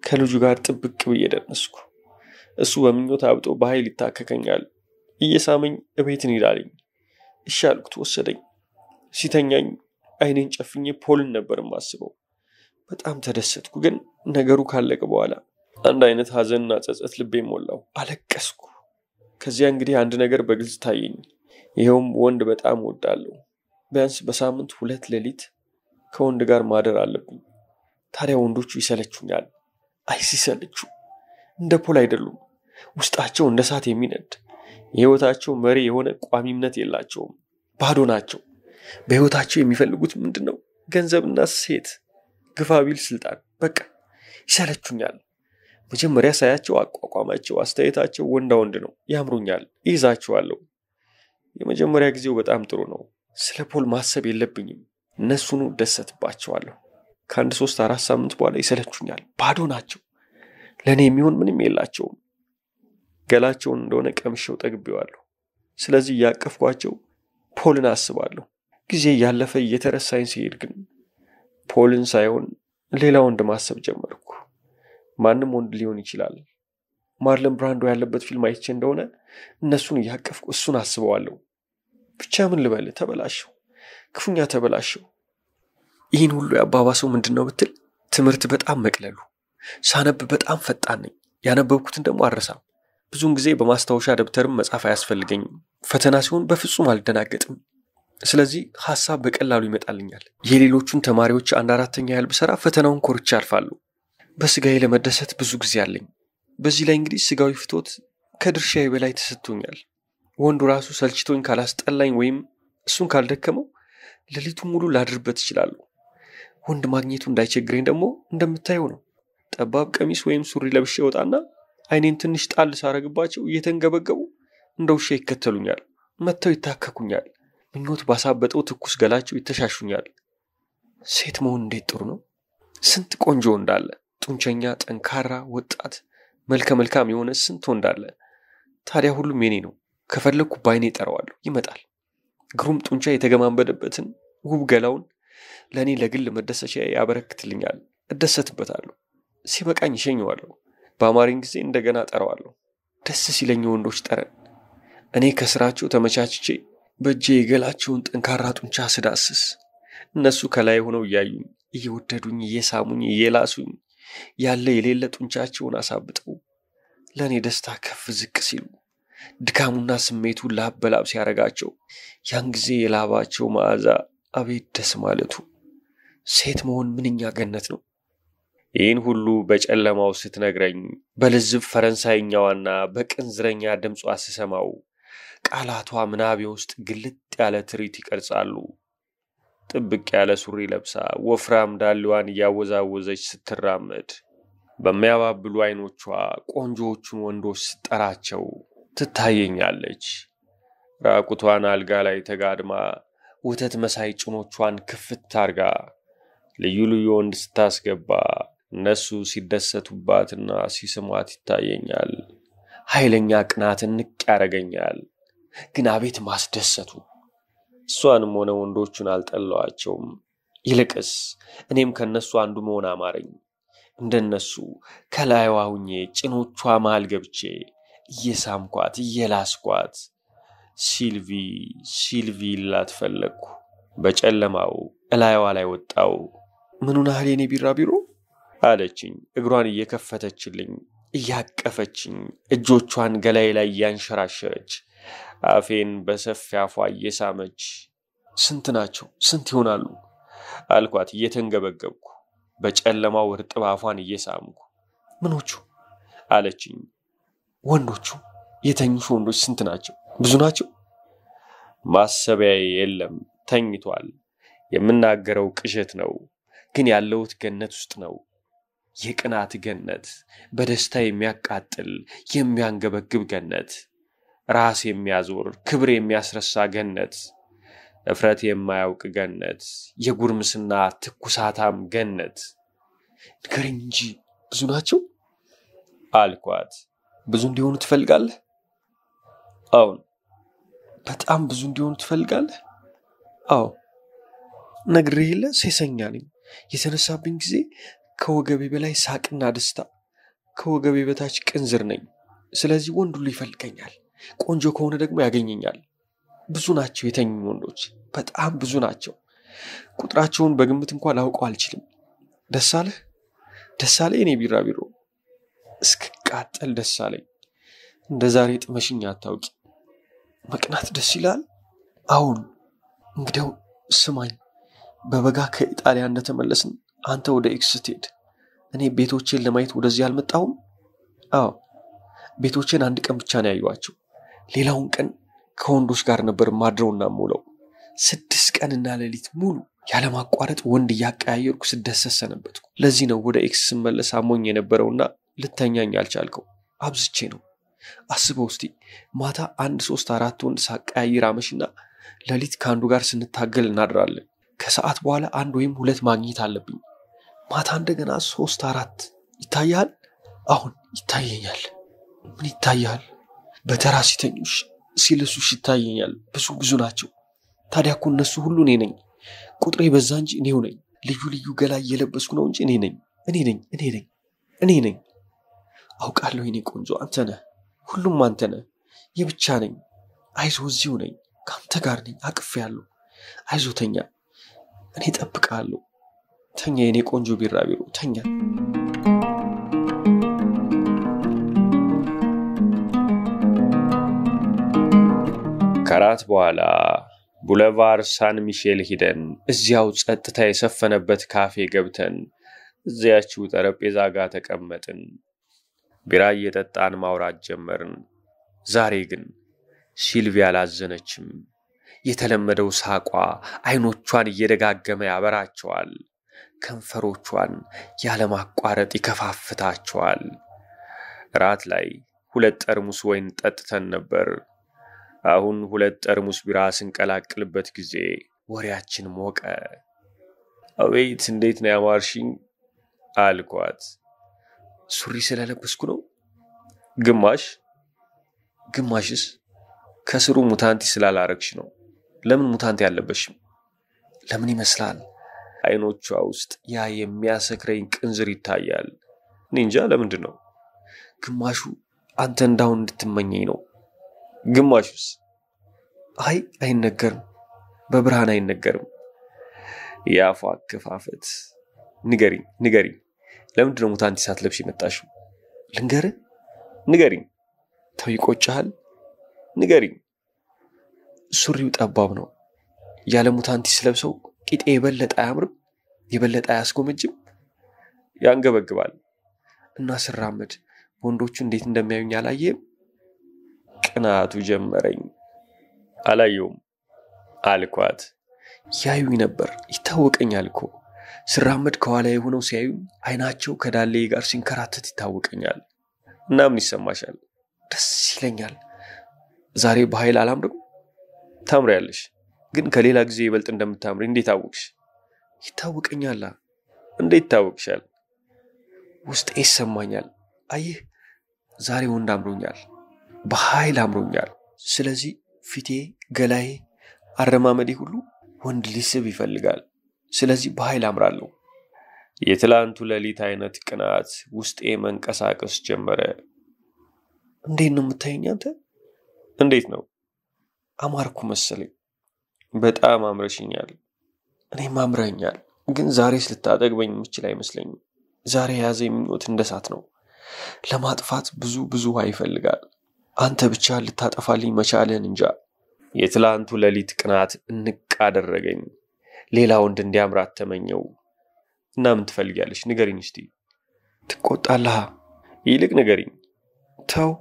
ከልጁ ጋር ጥብቅ ብዬ ደነስኩ። እሱ በምኞት አብጦ በኃይል ይታከከኛል። እየሳመኝ እቤት እንሂዳለኝ። እሺ አልኩት፣ ወሰደኝ። ሲተኛኝ አይኔን ጨፍኜ ፖልን ነበር የማስበው። በጣም ተደሰትኩ። ግን ነገሩ ካለቀ በኋላ አንድ አይነት ሐዘንና ጸጸት ልቤን ሞላው። አለቀስኩ። ከዚያ እንግዲህ አንድ ነገር በግልጽ ታየኝ። ይኸውም ወንድ በጣም እወዳለሁ። ቢያንስ በሳምንት 2 ሌሊት ከወንድ ጋር ማደር አለብኝ። ታዲያ ወንዶቹ ይሰለቹኛል። አይ ሲሰለቹ! እንደ ፖል አይደሉም። ውስጣቸው እንደ እሳት የሚነድ የህይወታቸው መሪ የሆነ ቋሚነት የላቸውም። ባዶ ናቸው። በህይወታቸው የሚፈልጉት ምንድነው? ገንዘብና ሴት፣ ግፋቢል ስልጣን። በቃ ይሰለቹኛል። መጀመሪያ ሳያቸው አቋቋማቸው፣ አስተያየታቸው ወንዳ ወንድ ነው። ያምሩኛል፣ ይይዛቸዋለሁ። የመጀመሪያ ጊዜው በጣም ጥሩ ነው። ስለ ፖል ማሰብ የለብኝም። እነሱኑ ደሰትባቸዋለሁ። ከአንድ 3-4 ሳምንት በኋላ ይሰለቹኛል። ባዶ ናቸው። ለእኔ የሚሆን ምንም የላቸውም። ገላቸውን እንደሆነ ቀምሼው ጠግቤዋለሁ። ስለዚህ እያቀፍኳቸው ፖልን አስባለሁ። ጊዜ ያለፈ እየተረሳኝ ሲሄድ ግን ፖልን ሳይሆን ሌላ ወንድ ማሰብ ጀመርኩ። ማንም ወንድ ሊሆን ይችላል። ማርለን ብራንዶ ያለበት ፊልም አይቼ እንደሆነ እነሱን እያቀፍኩ እሱን አስበዋለሁ። ብቻ ምን ልበል፣ ተበላሸው፣ ክፉኛ ተበላሸው። ይህን ሁሉ ያባባሰው ምንድነው ብትል ትምህርት በጣም መቅለሉ። ሳነብ በጣም ፈጣን ነኝ። ያነበብኩትን ደግሞ አረሳም። ብዙውን ጊዜ በማስታወሻ ደብተርም መጻፍ አያስፈልገኝም። ፈተና ሲሆን በፍጹም አልደናገጥም። ስለዚህ ሐሳብ በቀላሉ ይመጣልኛል። የሌሎቹን ተማሪዎች 1/4 ያህል ብሰራ ፈተናውን ኮርቻ አልፋለሁ። በስጋዬ ለመደሰት ብዙ ጊዜ አለኝ። በዚህ ላይ እንግዲህ ስጋዊ ፍቶት ከድርሻዬ በላይ ተሰጥቶኛል። ወንዱ ራሱ ሰልችቶኝ ካላስጠላኝ ወይም እሱን ካልደከመው ሌሊቱን ሙሉ ላድርበት እችላለሁ። ወንድ ማግኘቱ እንዳይቸግረኝ ደግሞ እንደምታየው ነው። ጠባብ ቀሚስ ወይም ሱሪ ለብሼ ወጣና አይኔን ትንሽ ጣል ሳረግባቸው እየተንገበገቡ እንደ ውሻ ይከተሉኛል። መተው ይታከኩኛል። ምኞት ባሳበጠው ትኩስ ገላቸው ይተሻሹኛል። ሴት መሆን እንዴት ጥሩ ነው! ስንት ቆንጆ እንዳለ! ጡንቸኛ፣ ጠንካራ፣ ወጣት፣ መልከ መልካም የሆነ ስንት እንዳለ! ታዲያ ሁሉም የኔ ነው። ከፈለኩ ባይኔ ጠራዋለሁ፣ ይመጣል። ግሩም ጡንቻ የተገማንበደበትን ውብ ገላውን ለኔ ለግል መደሰቻ ያበረክትልኛል። እደሰትበታለሁ። ሲበቃኝ ይሸኘዋለሁ። በአማርኛ ጊዜ እንደገና ጠራዋለሁ። ደስ ሲለኝ ወንዶች ጠረን። እኔ ከስራቸው ተመቻችቼ በእጄ የገላቸውን ጠንካራ ጡንቻ ስዳስስ እነሱ ከላይ ሆነው እያዩኝ፣ እየወደዱኝ፣ እየሳሙኝ፣ እየላሱኝ ያለ የሌለ ጡንቻቸውን አሳብጠው ለኔ ደስታ ከፍ ዝቅ ሲሉ ድካሙና ስሜቱ ላብ በላብ ሲያረጋቸው ያን ጊዜ የላባቸው መዓዛ አቤት ደስ ማለቱ! ሴት መሆን ምንኛ ገነት ነው! ይህን ሁሉ በጨለማው ስትነግረኝ በልዝብ ፈረንሳይኛዋና በቅንዝረኛ ድምጿ ስሰማው ቃላቷ ምናቤ ውስጥ ግልጥ ያለ ትርኢት ይቀርጻሉ። ጥብቅ ያለ ሱሪ ለብሳ ወፍራም ዳሌዋን እያወዛወዘች ስትራመድ በሚያባብሉ አይኖቿ ቆንጆዎቹን ወንዶች ስትጠራቸው ትታየኛለች። ራቁቷን አልጋ ላይ ተጋድማ ወተት መሳይ ጭኖቿን ክፍት አርጋ ልዩ ልዩ ወንድ ስታስገባ እነሱ ሲደሰቱባትና ሲስሟት ይታየኛል። ኃይለኛ ቅናትን ንቅ ያረገኛል። ግን አቤት ማስደሰቱ! እሷንም ሆነ ወንዶቹን አልጠላዋቸውም። ይልቅስ እኔም ከነሱ አንዱ መሆን አማረኝ። እንደነሱ ከላይዋ ሁኜ ጭኖቿ መሃል ገብቼ እየሳምኳት እየላስኳት ሲልቪ ላት ፈለግኩ። በጨለማው እላይዋ ላይ ወጣው። ምኑን ያህል የኔ ቢራቢሮ አለችኝ፣ እግሯን እየከፈተችልኝ እያቀፈችኝ እጆቿን ገላይ ላይ እያንሸራሸረች አፌን በሰፊ አፏ እየሳመች። ስንት ናቸው? ስንት ይሆናሉ? አልኳት እየተንገበገብኩ በጨለማው እርጥብ አፏን እየሳምኩ። ምኖቹ አለችኝ። ወንዶቹ። የተኙሽ ወንዶች ስንት ናቸው? ብዙ ናቸው? ማሰቢያዬ የለም፣ ተኝቷል። የምናገረው ቅዠት ነው፣ ግን ያለሁት ገነት ውስጥ ነው። የቅናት ገነት፣ በደስታ የሚያቃጥል የሚያንገበግብ ገነት፣ ራስ የሚያዞር ክብር የሚያስረሳ ገነት፣ እፍረት የማያውቅ ገነት፣ የጉርምስና ትኩሳታም ገነት። ንገረኝ እንጂ ብዙ ናቸው አልኳት። ብዙ እንዲሆኑ ትፈልጋለህ? አሁን በጣም ብዙ እንዲሆኑ ትፈልጋለህ? አዎ ነግሬህ የለ ሴሰኛ ነኝ። የተነሳብኝ ጊዜ ከወገቤ በላይ ሳቅና ደስታ፣ ከወገቤ በታች ቅንዝር ነኝ። ስለዚህ ወንድ ሁሉ ይፈልገኛል። ቆንጆ ከሆነ ደግሞ ያገኘኛል። ብዙ ናቸው የተኙኝ ወንዶች፣ በጣም ብዙ ናቸው። ቁጥራቸውን በግምት እንኳን ላውቀው አልችልም። ደስ አለህ? ደስ አለኝ እኔ ቢራቢሮ፣ እስክቃጠል ደስ አለኝ። እንደ ዛሬ ጥመሽኝ አታውቂ። መቅናት ደስ ይላል። አሁን እንግዲያው ስማኝ፣ በበጋ ከኢጣሊያ እንደተመለስን አንተ ወደ ኤክስ ስትሄድ እኔ ቤቶቼን ለማየት ወደዚህ አልመጣሁም። አዎ ቤቶቼን አንድ ቀን ብቻ ነው ያዩዋቸው። ሌላውን ቀን ከወንዶች ጋር ነበር ማድረውና ሙለው። 6 ቀንና ሌሊት ሙሉ ያለማቋረጥ ወንድ እያቀያየርኩ ስደሰት ሰነበትኩ። ለዚህ ነው ወደ ኤክስ ስመለስ አሞኝ የነበረውና ልተኛኝ አልቻልከው። አብዝቼ ነው። አስበው እስቲ ማታ 1 3 4 ወንድ ሳቀያይር አመሽና ሌሊት ከአንዱ ጋር ስንታገል እናድራለን። ከሰዓት በኋላ 1 ወይም 2 ማግኘት አለብኝ። ማታ እንደገና 3 4 ይታያል። አሁን ይታየኛል። ምን ይታያል? በተራ ሲተኙሽ ሲልሱሽ ይታየኛል። ብዙ ናቸው። ታዲያ እኮ እነሱ ሁሉ እኔ ነኝ። ቁጥሬ በዛ እንጂ እኔው ነኝ። ልዩ ልዩ ገላ እየለበስኩ ነው እንጂ እኔ ነኝ። አውቃለሁ የኔ ቆንጆ፣ አንተ ነህ። ሁሉም አንተ ነህ። የብቻ ነኝ። አይዞህ፣ እዚሁ ነኝ። ከአንተ ጋር ነኝ። አቅፌያለሁ። አይዞህ፣ ተኛ። እኔ እጠብቅሃለሁ። ተኛ የኔ ቆንጆ ቢራቢሮ፣ ተኛ። ከራት በኋላ ቡለቫር ሳን ሚሼል ሂደን እዚያው ጸጥታ የሰፈነበት ካፌ ገብተን እዚያችው ጠረጴዛ ጋር ተቀመጥን። ቢራ እየጠጣን ማውራት ጀመርን። ዛሬ ግን ሲልቪያ አላዘነችም። የተለመደው ሳቋ አይኖቿን እየደጋገመ ያበራቸዋል። ከንፈሮቿን ያለማቋረጥ ይከፋፍታቸዋል። ራት ላይ 2 ጠርሙስ ወይን ጠጥተን ነበር። አሁን 2 ጠርሙስ ቢራ ስንቀላቅልበት ጊዜ ወሬያችን ሞቀ። አቤት እንዴት ነው ያማርሽኝ አልኳት። ሱሪ ስለለበስኩ ነው። ግማሽስ ከስሩ ሙታንቲ ስላላረግሽ ነው። ለምን ሙታንቲ ያለበሽም? ለምን ይመስላል? አይኖቿ ውስጥ ያ የሚያሰክረኝ ቅንዝር ይታያል። እኔ እንጃ ለምንድን ነው። ግማሹ አንተ እንዳሁን እንድትመኘኝ ነው። ግማሹስ? አይነገርም። በብርሃን አይነገርም። ያፏ አከፋፈት። ንገሪኝ። ለምንድን ነው ሙታንቲ ሳትለብሽ የመጣሽው? ልንገርህ? ንገሪኝ። ተው ይቆጭሃል። ንገሪኝ። ሱሪው ጠባብ ነው። ያለ ሙታንቲ ስለብሰው ቂጤ የበለጠ አያምርም? የበለጠ አያስጎመጅም? ያንገበግባል። እና ስራመድ ወንዶቹ እንዴት እንደሚያዩኝ አላየህም? ቅናቱ ጀመረኝ። አላየውም አልኳት። ያዩኝ ነበር፣ ይታወቀኛል እኮ። ስራመድ ከኋላ የሆነው ሲያዩኝ አይናቸው ከዳሌ ጋር ሲንከራተት ይታወቀኛል። እና ምን ይሰማሻል? ደስ ይለኛል። ዛሬ በኃይል አላምርም? ታምሪያለሽ፣ ግን ከሌላ ጊዜ ይበልጥ እንደምታምሪ እንዴት አወቅሽ? ይታወቀኛል። እንዴት ታወቅሻል? ውስጤ ይሰማኛል። አየህ፣ ዛሬ ወንድ አምሮኛል፣ በኃይል አምሮኛል። ስለዚህ ፊቴ፣ ገላዬ፣ አረማመዴ ሁሉ ወንድ ሊስብ ይፈልጋል። ስለዚህ በኃይል አምራለሁ። የትላንቱ ሌሊት አይነት ቅናት ውስጤ መንቀሳቀስ ጀመረ። እንዴት ነው የምታየኝ አንተ? እንዴት ነው? አማርኩ መሰለኝ። በጣም አምረሽኛል። እኔም አምረኛል። ግን ዛሬስ ልታጠግበኝ የምችል አይመስለኝም። ዛሬ የያዘኝ ምኞት እንደ እሳት ነው። ለማጥፋት ብዙ ውሃ ይፈልጋል። አንተ ብቻ ልታጠፋልኝ መቻልህን እንጃ። የትላንቱ ሌሊት ቅናት እንቅ አደረገኝ። ሌላ ወንድ እንዲያምራት ተመኘው። እና ምን ትፈልጊያለሽ? ንገሪኝ እስቲ። ትቆጣለህ? ይልቅ ንገሪኝ። ተው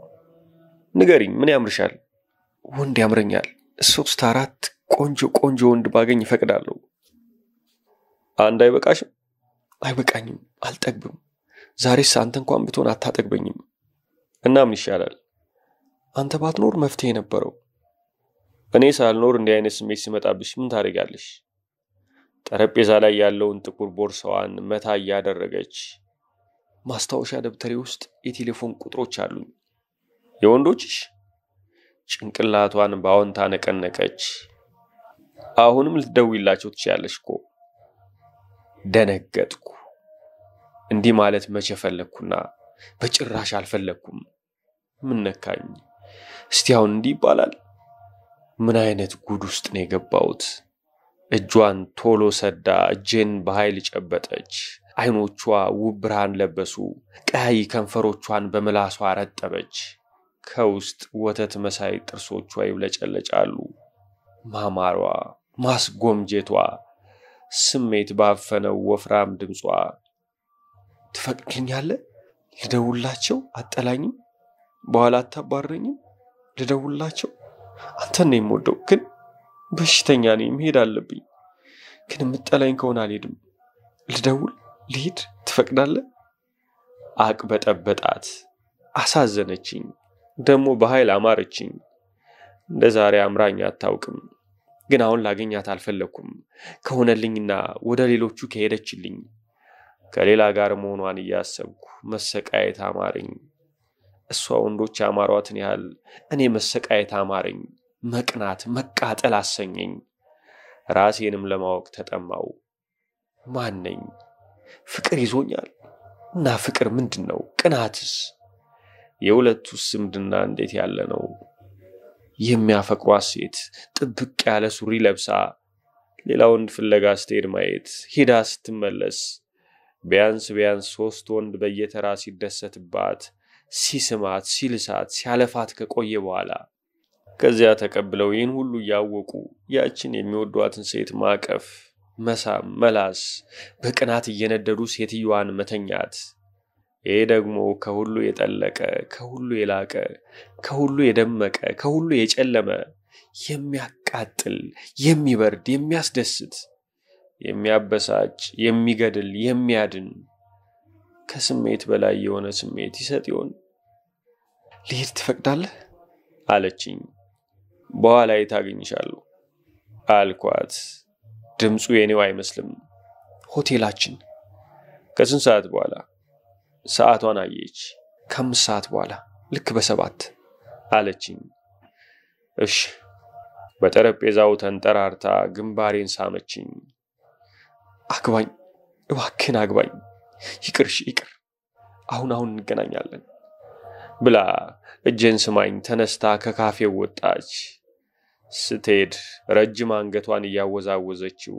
ንገሪኝ። ምን ያምርሻል? ወንድ ያምረኛል። 3 4 ቆንጆ ወንድ ባገኝ እፈቅዳለሁ። አንድ አይበቃሽም? አይበቃኝም። አልጠግብም። ዛሬስ አንተ እንኳን ብትሆን አታጠግበኝም። እና ምን ይሻላል? አንተ ባትኖር መፍትሄ ነበረው። እኔ ሳልኖር እንዲህ አይነት ስሜት ሲመጣብሽ ምን ታደርጋለሽ? ጠረጴዛ ላይ ያለውን ጥቁር ቦርሳዋን መታ እያደረገች ማስታወሻ ደብተሬ ውስጥ የቴሌፎን ቁጥሮች አሉኝ። የወንዶችሽ? ጭንቅላቷን ባወንታ ነቀነቀች። አሁንም ልትደውይላቸው ትችያለሽ እኮ። ደነገጥኩ። እንዲህ ማለት መቼ ፈለግኩና? በጭራሽ አልፈለግኩም። ምን ነካኝ? እስቲ አሁን እንዲህ ይባላል? ምን አይነት ጉድ ውስጥ ነው የገባሁት? እጇን ቶሎ ሰዳ እጄን በኃይል ጨበጠች። አይኖቿ ውብ ብርሃን ለበሱ። ቀይ ከንፈሮቿን በምላሷ ረጠበች። ከውስጥ ወተት መሳይ ጥርሶቿ ይብለጨለጫሉ። ማማሯ፣ ማስጎምጀቷ፣ ስሜት ባፈነው ወፍራም ድምጿ። ትፈቅድልኛለህ? ልደውላቸው? አጠላኝም? በኋላ አታባረኝም? ልደውላቸው? አንተን ነው የምወደው፣ ግን በሽተኛ ነኝ፣ መሄድ አለብኝ። ግን የምጠላኝ ከሆነ አልሄድም። ልደውል? ልሂድ? ትፈቅዳለህ? አቅበጠበጣት። አሳዘነችኝ። ደግሞ በኃይል አማረችኝ። እንደ ዛሬ አምራኝ አታውቅም። ግን አሁን ላገኛት አልፈለኩም። ከሆነልኝና ወደ ሌሎቹ ከሄደችልኝ ከሌላ ጋር መሆኗን እያሰብኩ መሰቃየት አማረኝ። እሷ ወንዶች አማሯትን ያህል እኔ መሰቃየት አማረኝ። መቅናት፣ መቃጠል አሰኘኝ። ራሴንም ለማወቅ ተጠማው። ማን ነኝ? ፍቅር ይዞኛል። እና ፍቅር ምንድነው? ቅናትስ? የሁለቱስ ዝምድና እንዴት ያለ ነው? የሚያፈቅሯት ሴት ጥብቅ ያለ ሱሪ ለብሳ ሌላ ወንድ ፍለጋ ስትሄድ ማየት፣ ሄዳ ስትመለስ ቢያንስ 3 ወንድ በየተራ ሲደሰትባት፣ ሲስማት፣ ሲልሳት፣ ሲያለፋት ከቆየ በኋላ ከዚያ ተቀብለው ይህን ሁሉ እያወቁ ያችን የሚወዷትን ሴት ማቀፍ፣ መሳም፣ መላስ፣ በቅናት እየነደዱ ሴትዮዋን መተኛት። ይሄ ደግሞ ከሁሉ የጠለቀ፣ ከሁሉ የላቀ፣ ከሁሉ የደመቀ፣ ከሁሉ የጨለመ፣ የሚያቃጥል፣ የሚበርድ፣ የሚያስደስት፣ የሚያበሳጭ፣ የሚገድል፣ የሚያድን ከስሜት በላይ የሆነ ስሜት ይሰጥ ይሆን? ልሂድ ትፈቅዳለህ? አለችኝ። በኋላ ታገኝሻለሁ አልኳት። ድምፁ የኔው አይመስልም። ሆቴላችን። ከስንት ሰዓት በኋላ? ሰዓቷን አየች። ከ5 ሰዓት በኋላ ልክ በ7 አለችኝ። እሺ። በጠረጴዛው ተንጠራርታ ግንባሬን ሳመችኝ። አግባኝ፣ እባክህን አግባኝ። ይቅርሽ፣ ይቅር። አሁን እንገናኛለን ብላ እጄን ስማኝ ተነስታ ከካፌው ወጣች። ስትሄድ ረጅም አንገቷን እያወዛወዘችው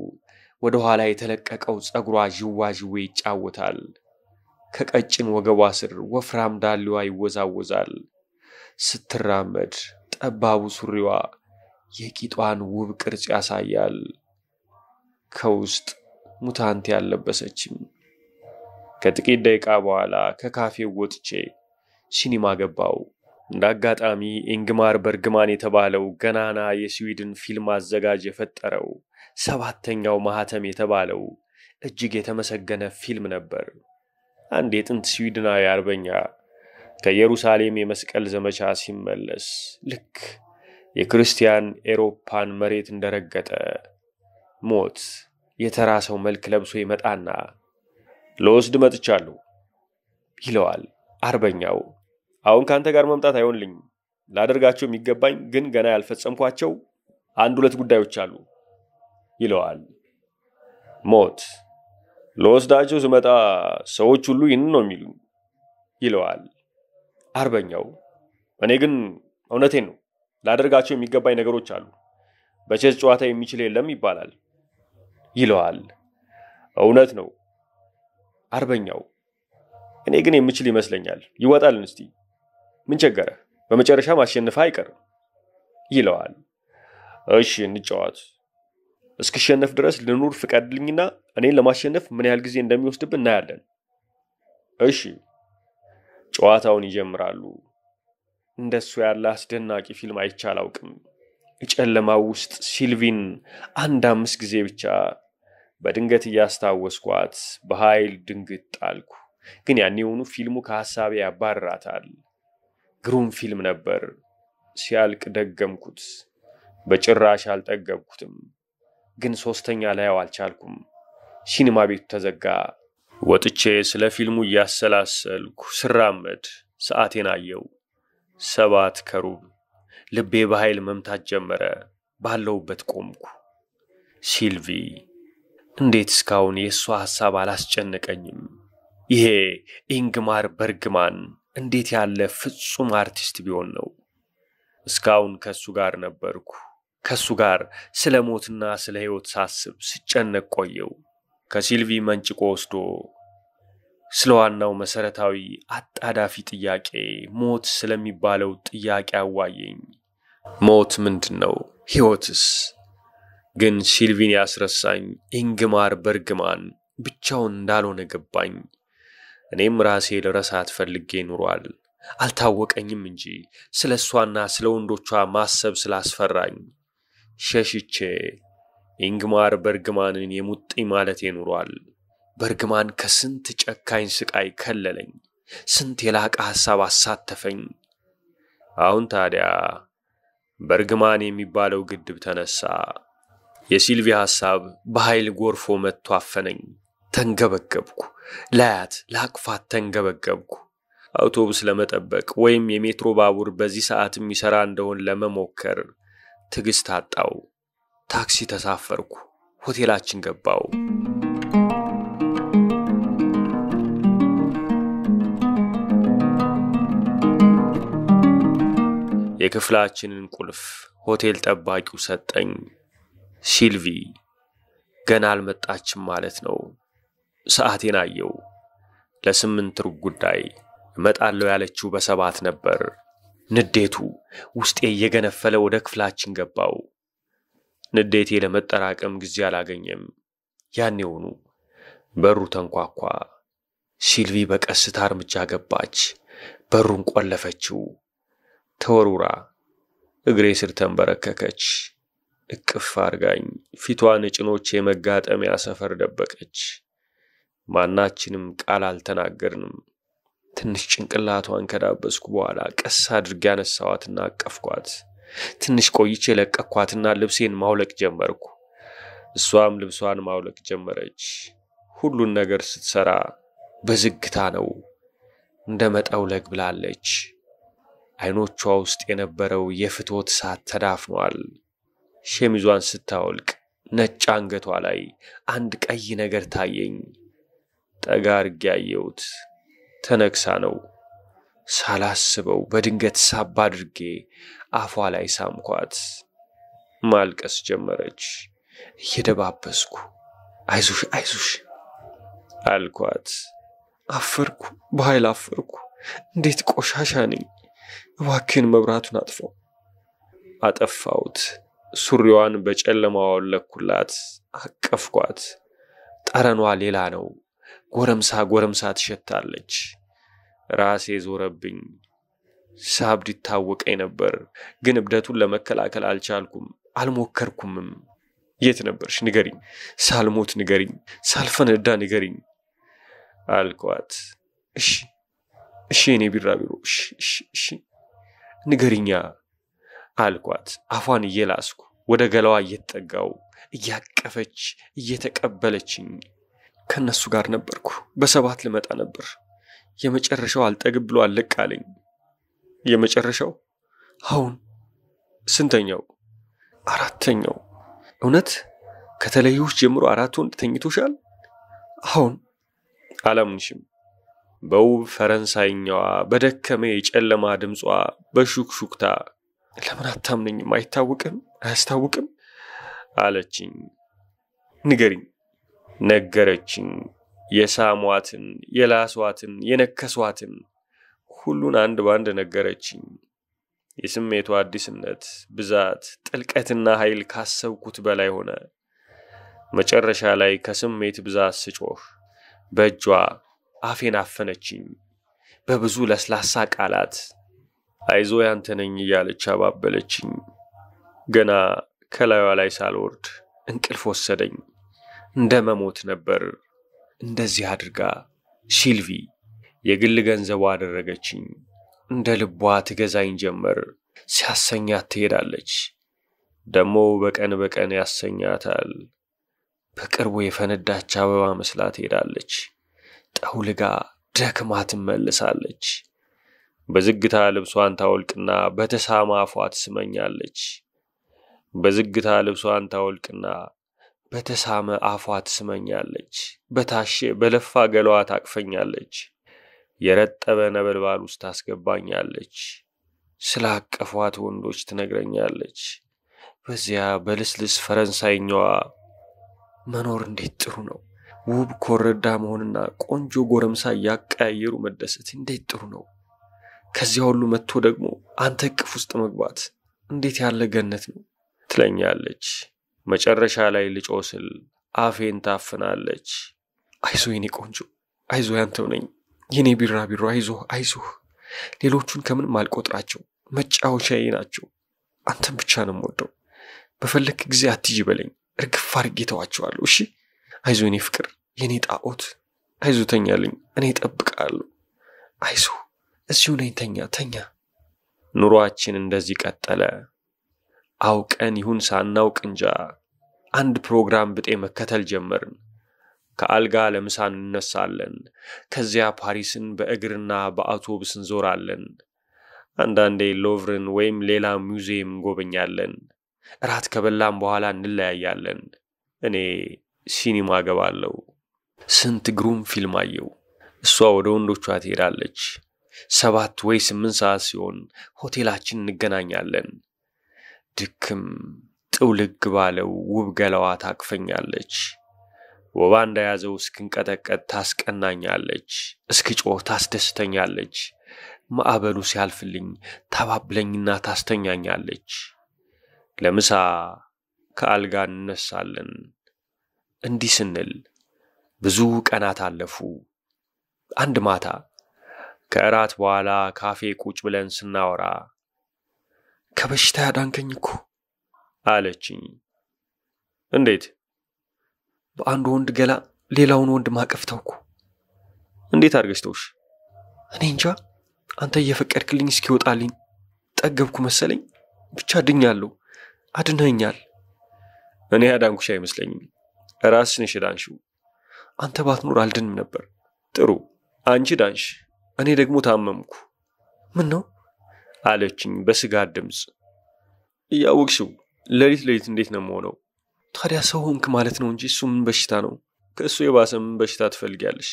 ወደ ኋላ የተለቀቀው ጸጉሯ ዥዋዥዌ ይጫወታል። ከቀጭን ወገቧ ስር ወፍራም ዳሌዋ ይወዛወዛል። ስትራመድ ጠባቡ ሱሪዋ የቂጧን ውብ ቅርጽ ያሳያል። ከውስጥ ሙታንት ያለበሰችም። ከጥቂት ደቂቃ በኋላ ከካፌው ወጥቼ ሲኒማ ገባው። እንዳጋጣሚ ኢንግማር በርግማን የተባለው ገናና የስዊድን ፊልም አዘጋጅ የፈጠረው 7ኛው ማህተም የተባለው እጅግ የተመሰገነ ፊልም ነበር። አንድ የጥንት ስዊድናዊ አርበኛ ከኢየሩሳሌም የመስቀል ዘመቻ ሲመለስ ልክ የክርስቲያን ኤሮፓን መሬት እንደረገጠ ሞት የተራሰው መልክ ለብሶ ይመጣና ለወስድ መጥቻለሁ ይለዋል። አርበኛው አሁን ካንተ ጋር መምጣት አይሆንልኝም። ላደርጋቸው የሚገባኝ ግን ገና ያልፈጸምኳቸው 1-2 ጉዳዮች አሉ ይለዋል። ሞት ለወስዳቸው ስመጣ ሰዎች ሁሉ ይህን ነው የሚሉኝ ይለዋል። አርበኛው እኔ ግን እውነቴን ነው፣ ላደርጋቸው የሚገባኝ ነገሮች አሉ። በቼዝ ጨዋታ የሚችል የለም ይባላል ይለዋል። እውነት ነው። አርበኛው እኔ ግን የምችል ይመስለኛል። ይወጣልን እስቲ። ምን ቸገረ? በመጨረሻ ማሸነፍ አይቀርም ይለዋል። እሺ እንጫወት። እስክሸነፍ ድረስ ልኑር ፍቀድልኝና እኔን ለማሸነፍ ምን ያህል ጊዜ እንደሚወስድብን እናያለን። እሺ። ጨዋታውን ይጀምራሉ። እንደሱ ያለ አስደናቂ ፊልም አይቻላውቅም። የጨለማው ውስጥ ሲልቪን 5 ጊዜ ብቻ በድንገት እያስታወስኳት በኃይል ድንግጥ ጣልኩ። ግን ያኔውኑ ፊልሙ ከሐሳቤ ያባርራታል። ግሩም ፊልም ነበር። ሲያልቅ ደገምኩት። በጭራሽ አልጠገብኩትም። ግን 3ኛ ላይው አልቻልኩም። ሲኒማ ቤቱ ተዘጋ። ወጥቼ ስለ ፊልሙ እያሰላሰልኩ ስራመድ ሰዓቴን አየው። 7:15 ልቤ በኃይል መምታት ጀመረ። ባለውበት ቆምኩ። ሲልቪ እንዴት እስካሁን የእሷ ሐሳብ አላስጨነቀኝም? ይሄ ኢንግማር በርግማን እንዴት ያለ ፍጹም አርቲስት ቢሆን ነው? እስካሁን ከሱ ጋር ነበርኩ። ከሱ ጋር ስለ ሞትና ስለ ሕይወት ሳስብ ስጨነቅ ቆየው። ከሲልቪ መንጭቆ ወስዶ ስለ ዋናው መሰረታዊ አጣዳፊ ጥያቄ ሞት ስለሚባለው ጥያቄ አዋየኝ። ሞት ምንድነው? ሕይወትስ? ግን ሲልቪን ያስረሳኝ ኢንግማር በርግማን ብቻውን እንዳልሆነ ገባኝ። እኔም ራሴ ልረሳት ፈልጌ ኑሯል። አልታወቀኝም እንጂ ስለ እሷና ስለ ወንዶቿ ማሰብ ስላስፈራኝ ሸሽቼ ኢንግማር በርግማንን የሙጥኝ ማለቴ ኑሯል። በርግማን ከስንት ጨካኝ ስቃይ ከለለኝ፣ ስንት የላቀ ሐሳብ አሳተፈኝ። አሁን ታዲያ በርግማን የሚባለው ግድብ ተነሳ። የሲልቪ ሐሳብ በኃይል ጎርፎ መጥቶ አፈነኝ። ተንገበገብኩ። ላያት ላቅፋት ተንገበገብኩ። አውቶቡስ ለመጠበቅ ወይም የሜትሮ ባቡር በዚህ ሰዓት የሚሰራ እንደሆን ለመሞከር ትዕግስት አጣው። ታክሲ ተሳፈርኩ። ሆቴላችን ገባው። የክፍላችንን ቁልፍ ሆቴል ጠባቂው ሰጠኝ። ሲልቪ ገና አልመጣችም ማለት ነው። ሰዓቴን አየው። ለ8 ሩብ ጉዳይ እመጣለሁ ያለችው በ7 ነበር። ንዴቱ ውስጤ እየገነፈለ ወደ ክፍላችን ገባው። ንዴቴ ለመጠራቀም ጊዜ አላገኘም። ያኔውኑ በሩ ተንኳኳ። ሲልቪ በቀስታ እርምጃ ገባች። በሩን ቆለፈችው። ተወሩራ እግሬ ስር ተንበረከከች። እቅፍ አርጋኝ ፊቷን ጭኖቼ መጋጠሚያ ሰፈር ደበቀች። ማናችንም ቃል አልተናገርንም። ትንሽ ጭንቅላቷን ከዳበስኩ በኋላ ቀስ አድርጌ ያነሳዋትና አቀፍኳት። ትንሽ ቆይቼ ለቀኳትና ልብሴን ማውለቅ ጀመርኩ። እሷም ልብሷን ማውለቅ ጀመረች። ሁሉን ነገር ስትሰራ በዝግታ ነው። እንደ መጠውለግ ብላለች። አይኖቿ ውስጥ የነበረው የፍቶት እሳት ተዳፍኗል። ሸሚዟን ስታወልቅ ነጭ አንገቷ ላይ አንድ ቀይ ነገር ታየኝ። ጠጋ አድርጌ አየሁት። ተነክሳ ነው። ሳላስበው በድንገት ሳብ አድርጌ አፏ ላይ ሳምኳት። ማልቀስ ጀመረች። እየደባበስኩ አይዞሽ አይዞሽ አልኳት። አፈርኩ፣ በኃይል አፈርኩ። እንዴት ቆሻሻ ነኝ! እባክህን መብራቱን አጥፋው። አጠፋሁት። ሱሪዋን በጨለማ አወለኩላት። አቀፍኳት። ጠረኗ ሌላ ነው። ጎረምሳ ትሸታለች። ራሴ ዞረብኝ። ሳብድ ይታወቀኝ ነበር፣ ግን እብደቱን ለመከላከል አልቻልኩም። አልሞከርኩምም። የት ነበርሽ? ንገሪኝ። ሳልሞት ንገሪኝ። ሳልፈነዳ ንገሪኝ አልኳት። እሺ እኔ ቢራቢሮ፣ እሺ ንገሪኛ አልኳት። አፏን እየላስኩ ወደ ገላዋ እየተጠጋው እያቀፈች እየተቀበለችኝ። ከነሱ ጋር ነበርኩ። በ7 ልመጣ ነበር። የመጨረሻው አልጠግብ ብሎ አለቃለኝ። የመጨረሻው? አሁን። ስንተኛው? 4ኛው። እውነት? ከተለዩሽ ጀምሮ 4 ወንድ ተኝቶሻል? አሁን። አላምንሽም። በውብ ፈረንሳይኛዋ በደከመ የጨለማ ድምጿ በሹክሹክታ ለምን አታምነኝም? አይታወቅም? አያስታውቅም አለችኝ። ንገሪኝ። ነገረችኝ። የሳሟትን፣ የላሷትን፣ የነከሷትን ሁሉን አንድ ባንድ ነገረችኝ። የስሜቷ አዲስነት፣ ብዛት፣ ጥልቀትና ኃይል ካሰብኩት በላይ ሆነ። መጨረሻ ላይ ከስሜት ብዛት ስጮህ በእጇ አፌን አፈነችኝ። በብዙ ለስላሳ ቃላት አይዞ ያንተ ነኝ እያለች አባበለችኝ። ገና ከላይዋ ላይ ሳልወርድ እንቅልፍ ወሰደኝ። እንደ መሞት ነበር። እንደዚህ አድርጋ ሲልቪ የግል ገንዘቧ አደረገችኝ። እንደ ልቧ ትገዛኝ ጀመር። ሲያሰኛት ትሄዳለች። ደሞ በቀን በቀን ያሰኛታል። በቅርቡ የፈነዳች አበባ መስላ ትሄዳለች። ጠውልጋ ደክማ ትመለሳለች። በዝግታ ልብሷን ታወልቅና በተሳማ አፏ ትስመኛለች። በዝግታ ልብሷን ታወልቅና በተሳመ አፏ ትስመኛለች። በታሸ በለፋ ገላዋ ታቅፈኛለች። የረጠበ ነበልባል ውስጥ ታስገባኛለች። ስላቀፏት ወንዶች ትነግረኛለች። በዚያ በልስልስ ፈረንሳይኛዋ መኖር እንዴት ጥሩ ነው! ውብ ኮረዳ መሆንና ቆንጆ ጎረምሳ ያቀያየሩ መደሰት እንዴት ጥሩ ነው! ከዚያ ሁሉ መጥቶ ደግሞ አንተ እቅፍ ውስጥ መግባት እንዴት ያለ ገነት ነው ትለኛለች። መጨረሻ ላይ ልጮህ ስል አፌን ታፍናለች። አይዞህ የኔ ቆንጆ፣ አይዞህ ያንተው ነኝ፣ የኔ ቢራቢሮ፣ አይዞህ። ሌሎቹን ከምንም አልቆጥራቸው፣ መጫወቻዬ ናቸው። አንተን ብቻ ነው የምወደው። በፈለክ ጊዜ አትይጅ በለኝ፣ እርግፍ አድርጌ ተዋቸዋለሁ። እሺ አይዞህ የኔ ፍቅር፣ የኔ ጣዖት፣ አይዞህ ተኛልኝ፣ እኔ እጠብቅሃለሁ። አይዞህ እዚሁ ነኝ፣ ተኛ። ኑሯችን እንደዚህ ቀጠለ። አውቀን ይሁን ሳናውቅ እንጃ አንድ ፕሮግራም ብጤ መከተል ጀመርን። ከአልጋ ለምሳ እንነሳለን። ከዚያ ፓሪስን በእግርና በአውቶቡስ እንዞራለን። አንዳንዴ ሎቭርን ወይም ሌላ ሙዚየም እንጎበኛለን። እራት ከበላን በኋላ እንለያያለን። እኔ ሲኒማ ገባለሁ። ስንት ግሩም ፊልም አየው። እሷ ወደ ወንዶቿ ትሄዳለች። 7 ወይ 8 ሰዓት ሲሆን ሆቴላችን እንገናኛለን። ድክም ጥውልግ ባለው ውብ ገላዋ ታቅፈኛለች። ወባ እንደያዘው እስክንቀጠቀጥ ታስቀናኛለች። እስክጮህ ታስደስተኛለች። ማዕበሉ ሲያልፍልኝ ታባብለኝና ታስተኛኛለች። ለምሳ ከአልጋ እንነሳለን። እንዲህ ስንል ብዙ ቀናት አለፉ። አንድ ማታ ከእራት በኋላ ካፌ ቁጭ ብለን ስናወራ ከበሽታ ያዳንከኝ እኮ አለችኝ። እንዴት? በአንድ ወንድ ገላ ሌላውን ወንድ ማቀፍ ተውኩ። እንዴት አድርገሽ ተውሽ? እኔ እንጃ፣ አንተ እየፈቀድክልኝ እስኪወጣልኝ ጠገብኩ መሰለኝ። ብቻ ድኛለሁ፣ አድነኛል። እኔ ያዳንኩሽ አይመስለኝም፣ ራስሽ ነሽ የዳንሽው። አንተ ባትኖር አልድንም ነበር። ጥሩ፣ አንቺ ዳንሽ፣ እኔ ደግሞ ታመምኩ። ምን ነው አለችኝ በስጋት ድምፅ። እያወቅሽው ሌሊት እንዴት ነው የምሆነው? ታዲያ ሰው ሆንክ ማለት ነው እንጂ እሱ ምን በሽታ ነው? ከእሱ የባሰ ምን በሽታ ትፈልጊያለሽ?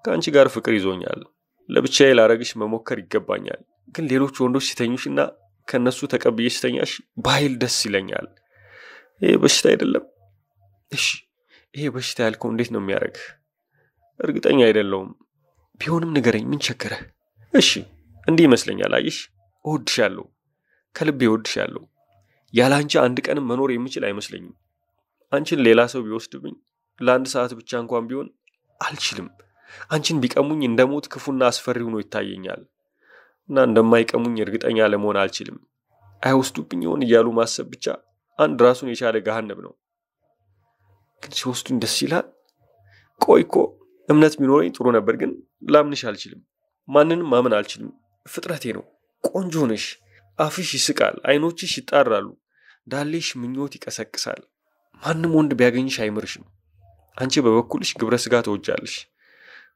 ከአንቺ ጋር ፍቅር ይዞኛል። ለብቻዬ ላረግሽ መሞከር ይገባኛል። ግን ሌሎች ወንዶች ሲተኙሽና ከነሱ ተቀብዬ ስተኛሽ በኃይል ደስ ይለኛል። ይሄ በሽታ አይደለም። እሺ ይሄ በሽታ ያልከው እንዴት ነው የሚያደርግ? እርግጠኛ አይደለሁም። ቢሆንም ንገረኝ፣ ምን ቸገረህ? እሺ እንዲህ ይመስለኛል። አየሽ፣ እወድሻለሁ፣ ከልቤ እወድሻለሁ። ያለ አንቺ አንድ ቀንም መኖር የምችል አይመስለኝም። አንቺን ሌላ ሰው ቢወስድብኝ ለአንድ ሰዓት ብቻ እንኳን ቢሆን አልችልም። አንቺን ቢቀሙኝ እንደሞት ክፉና አስፈሪ ሆኖ ይታየኛል እና እንደማይቀሙኝ እርግጠኛ ለመሆን አልችልም። አይወስዱብኝ ይሆን እያሉ ማሰብ ብቻ አንድ ራሱን የቻለ ገሃነም ነው። ግን ሲወስዱኝ ደስ ይላል። ቆይ እኮ እምነት ቢኖረኝ ጥሩ ነበር፣ ግን ላምንሽ አልችልም። ማንንም ማመን አልችልም። ፍጥረቴ ነው። ቆንጆ ነሽ። አፍሽ ይስቃል፣ አይኖችሽ ይጣራሉ፣ ዳሌሽ ምኞት ይቀሰቅሳል። ማንም ወንድ ቢያገኝሽ አይምርሽም። አንቺ በበኩልሽ ግብረ ስጋ ተወጃለሽ፣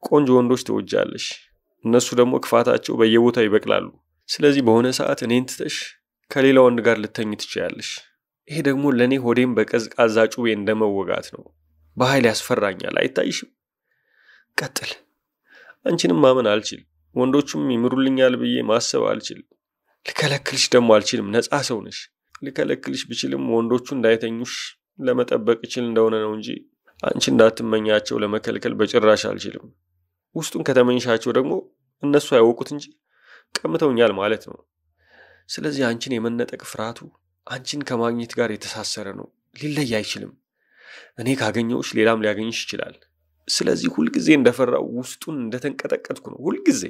ቆንጆ ወንዶች ተወጃለሽ። እነሱ ደግሞ ክፋታቸው በየቦታው ይበቅላሉ። ስለዚህ በሆነ ሰዓት እኔን ትተሽ ከሌላ ወንድ ጋር ልተኝ ትችያለሽ። ይሄ ደግሞ ለኔ ሆዴም በቀዝቃዛ ጩቤ እንደመወጋት ነው። በኃይል ያስፈራኛል። አይታይሽም? ቀጥል። አንቺንም ማመን አልችል፣ ወንዶቹም ይምሩልኛል ብዬ ማሰብ አልችል። ልከለክልሽ ደግሞ አልችልም። ነፃ ሰው ነሽ። ልከለክልሽ ብችልም ወንዶቹ እንዳይተኙሽ ለመጠበቅ ይችል እንደሆነ ነው እንጂ አንቺ እንዳትመኛቸው ለመከልከል በጭራሽ አልችልም። ውስጡን ከተመኝሻቸው ደግሞ እነሱ ያወቁት እንጂ ቀምተውኛል ማለት ነው። ስለዚህ አንቺን የመነጠቅ ፍርሃቱ አንቺን ከማግኘት ጋር የተሳሰረ ነው። ሊለይ አይችልም። እኔ ካገኘሁሽ ሌላም ሊያገኝሽ ይችላል። ስለዚህ ሁልጊዜ እንደፈራው ውስጡን እንደተንቀጠቀጥኩ ነው። ሁልጊዜ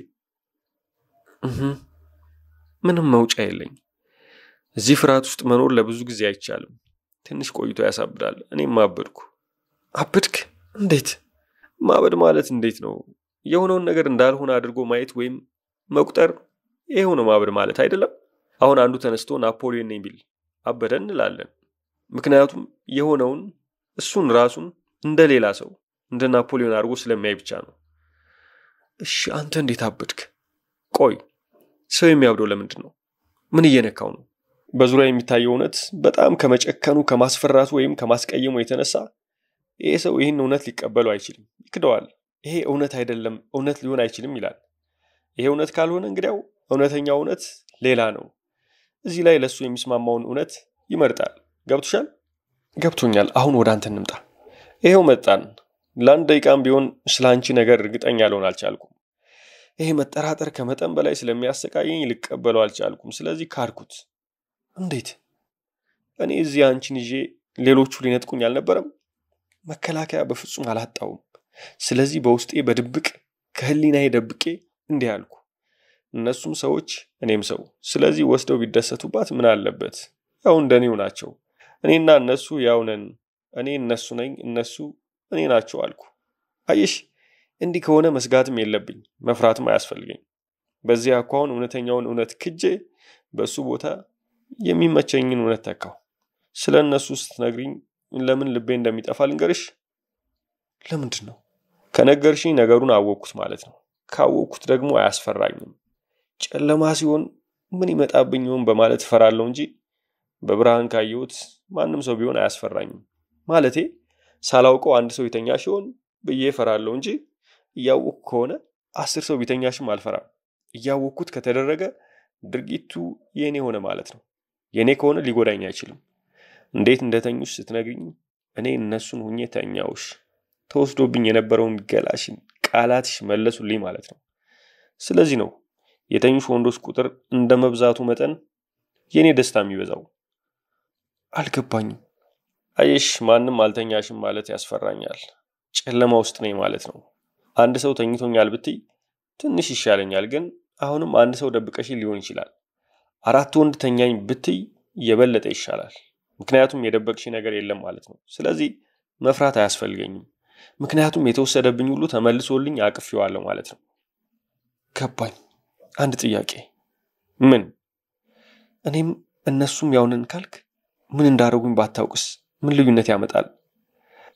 ምንም መውጫ የለኝ። እዚህ ፍርሃት ውስጥ መኖር ለብዙ ጊዜ አይቻልም። ትንሽ ቆይቶ ያሳብዳል። እኔም አበድኩ። አበድክ? እንዴት? ማበድ ማለት እንዴት ነው? የሆነውን ነገር እንዳልሆነ አድርጎ ማየት ወይም መቁጠር፣ ይሄው ነው ማበድ ማለት አይደለም። አሁን አንዱ ተነስቶ ናፖሊዮን ነኝ ቢል አበደ እንላለን። ምክንያቱም የሆነውን እሱን ራሱን እንደ ሌላ ሰው እንደ ናፖሊዮን አድርጎ ስለሚያይ ብቻ ነው። እሺ አንተ እንዴት አበድክ? ቆይ ሰው የሚያብደው ለምንድን ነው? ምን እየነካው ነው? በዙሪያ የሚታየው እውነት በጣም ከመጨከኑ ከማስፈራቱ ወይም ከማስቀየሙ የተነሳ ይሄ ሰው ይህን እውነት ሊቀበለው አይችልም፣ ይክደዋል። ይሄ እውነት አይደለም፣ እውነት ሊሆን አይችልም ይላል። ይሄ እውነት ካልሆነ እንግዲያው እውነተኛው እውነት ሌላ ነው። እዚህ ላይ ለሱ የሚስማማውን እውነት ይመርጣል። ገብቶሻል? ገብቶኛል። አሁን ወደ አንተ እንምጣ። ይሄው መጣን። ለአንድ ደቂቃም ቢሆን ስላንቺ ነገር እርግጠኛ ልሆን አልቻልኩም። ይሄ መጠራጠር ከመጠን በላይ ስለሚያሰቃየኝ ልቀበለው አልቻልኩም። ስለዚህ ካድኩት። እንዴት? እኔ እዚህ አንቺን ይዤ ሌሎቹ ሊነጥቁኝ አልነበረም? መከላከያ በፍጹም አላጣውም። ስለዚህ በውስጤ በድብቅ ከህሊናዬ ደብቄ እንዲህ አልኩ። እነሱም ሰዎች እኔም ሰው። ስለዚህ ወስደው ቢደሰቱባት ምን አለበት? ያው እንደኔው ናቸው። እኔና እነሱ ያው ነን። እኔ እነሱ ነኝ፣ እነሱ እኔ ናቸው አልኩ። አየሽ፣ እንዲህ ከሆነ መስጋትም የለብኝ፣ መፍራትም አያስፈልገኝ። በዚህ አኳኋን እውነተኛውን እውነት ክጄ በሱ ቦታ የሚመቸኝን እውነት ተካው። ስለ እነሱ ስትነግሪኝ ለምን ልቤ እንደሚጠፋ ልንገርሽ። ለምንድን ነው? ከነገርሽኝ ነገሩን አወቅኩት ማለት ነው። ካወቅኩት ደግሞ አያስፈራኝም። ጨለማ ሲሆን ምን ይመጣብኝ ይሆን በማለት እፈራለሁ እንጂ በብርሃን ካየሁት ማንም ሰው ቢሆን አያስፈራኝም። ማለቴ ሳላውቀው አንድ ሰው ይተኛ ሲሆን ብዬ እፈራለሁ እንጂ እያወቅኩ ከሆነ 10 ሰው ቢተኛሽም አልፈራም። እያወቅኩት ከተደረገ ድርጊቱ የኔ ሆነ ማለት ነው። የኔ ከሆነ ሊጎዳኝ አይችልም። እንዴት እንደተኙሽ ስትነግሪኝ እኔ እነሱን ሁኜ ተኛውሽ። ተወስዶብኝ የነበረውን ገላሽን ቃላትሽ መለሱልኝ ማለት ነው። ስለዚህ ነው የተኙሽ ወንዶች ቁጥር እንደመብዛቱ መጠን የኔ ደስታ የሚበዛው። አልገባኝም። አየሽ፣ ማንም አልተኛሽም ማለት ያስፈራኛል። ጨለማ ውስጥ ነኝ ማለት ነው። አንድ ሰው ተኝቶኛል ብትይ ትንሽ ይሻለኛል፣ ግን አሁንም አንድ ሰው ደብቀሽ ሊሆን ይችላል። 4 ወንድ ተኛኝ ብትይ የበለጠ ይሻላል። ምክንያቱም የደበቅሽ ነገር የለም ማለት ነው። ስለዚህ መፍራት አያስፈልገኝም። ምክንያቱም የተወሰደብኝ ሁሉ ተመልሶልኝ አቅፌዋለሁ ማለት ነው። ገባኝ። አንድ ጥያቄ። ምን? እኔም እነሱም ያውነን ካልክ ምን እንዳደረጉኝ ባታውቅስ ምን ልዩነት ያመጣል?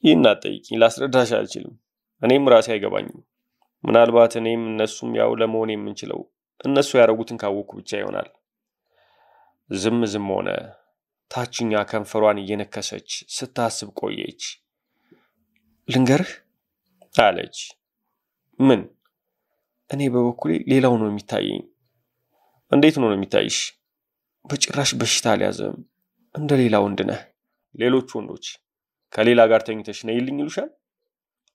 ይህን አትጠይቂኝ፣ ላስረዳሽ አልችልም። እኔም ራሴ አይገባኝም። ምናልባት እኔም እነሱም ያው ለመሆን የምንችለው እነሱ ያደረጉትን ካወቅኩ ብቻ ይሆናል። ዝም ሆነ። ታችኛ ከንፈሯን እየነከሰች ስታስብ ቆየች። ልንገርህ አለች። ምን? እኔ በበኩሌ ሌላው ነው የሚታየኝ። እንዴት ነው የሚታይሽ? በጭራሽ በሽታ አልያዘም። እንደ ሌላ ወንድ ነህ። ሌሎች ወንዶች ከሌላ ጋር ተኝተሽ ነይልኝ ይሉሻል?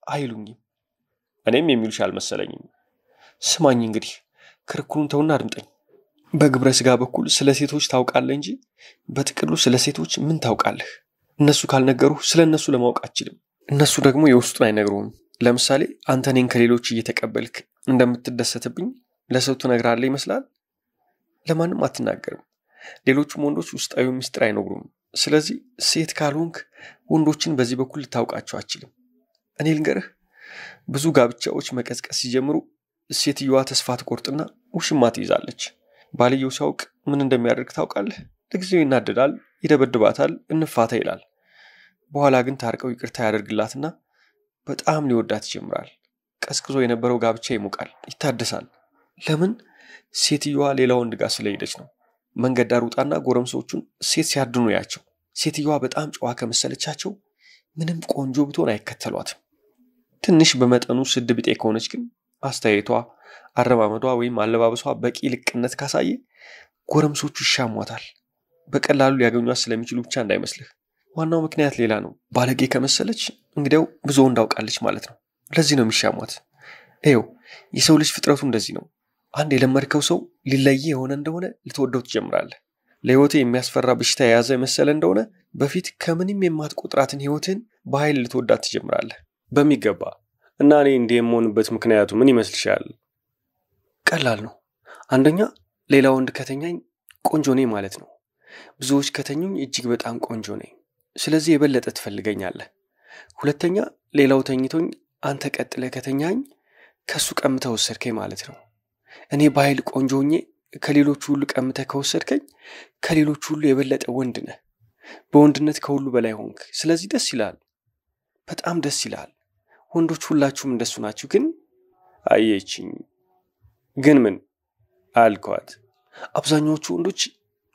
አይሉኝም። እኔም የሚሉሽ አልመሰለኝም። ስማኝ እንግዲህ ክርክሩን ተውና አድምጠኝ። በግብረ ስጋ በኩል ስለ ሴቶች ታውቃለህ እንጂ በጥቅሉ ስለ ሴቶች ምን ታውቃለህ? እነሱ ካልነገሩ ስለ እነሱ ለማወቅ አትችልም። እነሱ ደግሞ የውስጡን አይነግሩም። ለምሳሌ አንተ እኔን ከሌሎች እየተቀበልክ እንደምትደሰትብኝ ለሰው ትነግራለህ ይመስላል። ለማንም አትናገርም። ሌሎቹም ወንዶች ውስጣዊ ምስጢር አይነግሩም። ስለዚህ ሴት ካልሆንክ ወንዶችን በዚህ በኩል ልታውቃቸው አትችልም። እኔ ልንገርህ፣ ብዙ ጋብቻዎች መቀዝቀዝ ሲጀምሩ ሴትየዋ ተስፋ ትቆርጥና ውሽማ ትይዛለች። ባልየው ሲያውቅ ምን እንደሚያደርግ ታውቃለህ? ለጊዜው ይናደዳል፣ ይደበድባታል፣ እንፋታ ይላል። በኋላ ግን ታርቀው ይቅርታ ያደርግላትና በጣም ሊወዳት ይጀምራል። ቀዝቅዞ የነበረው ጋብቻ ይሞቃል፣ ይታደሳል። ለምን? ሴትየዋ ሌላ ወንድ ጋር ስለሄደች ነው። መንገድ ዳር ውጣና ጎረምሶቹን ሴት ሲያድኑ ያቸው። ሴትየዋ በጣም ጨዋ ከመሰለቻቸው ምንም ቆንጆ ብትሆን አይከተሏትም። ትንሽ በመጠኑ ስድ ብጤ ከሆነች ግን አስተያየቷ፣ አረማመዷ ወይም አለባበሷ በቂ ልቅነት ካሳየ ጎረምሶቹ ይሻሟታል። በቀላሉ ሊያገኟት ስለሚችሉ ብቻ እንዳይመስልህ። ዋናው ምክንያት ሌላ ነው። ባለጌ ከመሰለች እንግዲያው ብዙ እንዳውቃለች ማለት ነው። ለዚህ ነው የሚሻሟት። ይኸው የሰው ልጅ ፍጥረቱ እንደዚህ ነው። አንድ የለመድከው ሰው ሊለየ የሆነ እንደሆነ ልትወደው ትጀምራለህ። ለህይወት የሚያስፈራ በሽታ የያዘ መሰለ እንደሆነ በፊት ከምንም የማትቆጥራትን ህይወትን በኃይል ልትወዳት ትጀምራለህ። በሚገባ። እና እኔ እንዲህ የምሆንበት ምክንያቱ ምን ይመስልሻል? ቀላል ነው። አንደኛ ሌላ ወንድ ከተኛኝ ቆንጆ ነኝ ማለት ነው። ብዙዎች ከተኙኝ እጅግ በጣም ቆንጆ ነኝ። ስለዚህ የበለጠ ትፈልገኛለህ። ሁለተኛ ሌላው ተኝቶኝ አንተ ቀጥለህ ከተኛኝ ከሱ ቀምተህ ወሰድከኝ ማለት ነው። እኔ በኃይል ቆንጆ ሆኜ ከሌሎቹ ሁሉ ቀምተህ ከወሰድከኝ ከሌሎቹ ሁሉ የበለጠ ወንድ ነህ። በወንድነት ከሁሉ በላይ ሆንክ። ስለዚህ ደስ ይላል፣ በጣም ደስ ይላል። ወንዶች ሁላችሁም እንደሱ ናችሁ። ግን አየችኝ። ግን ምን አልኳት? አብዛኞቹ ወንዶች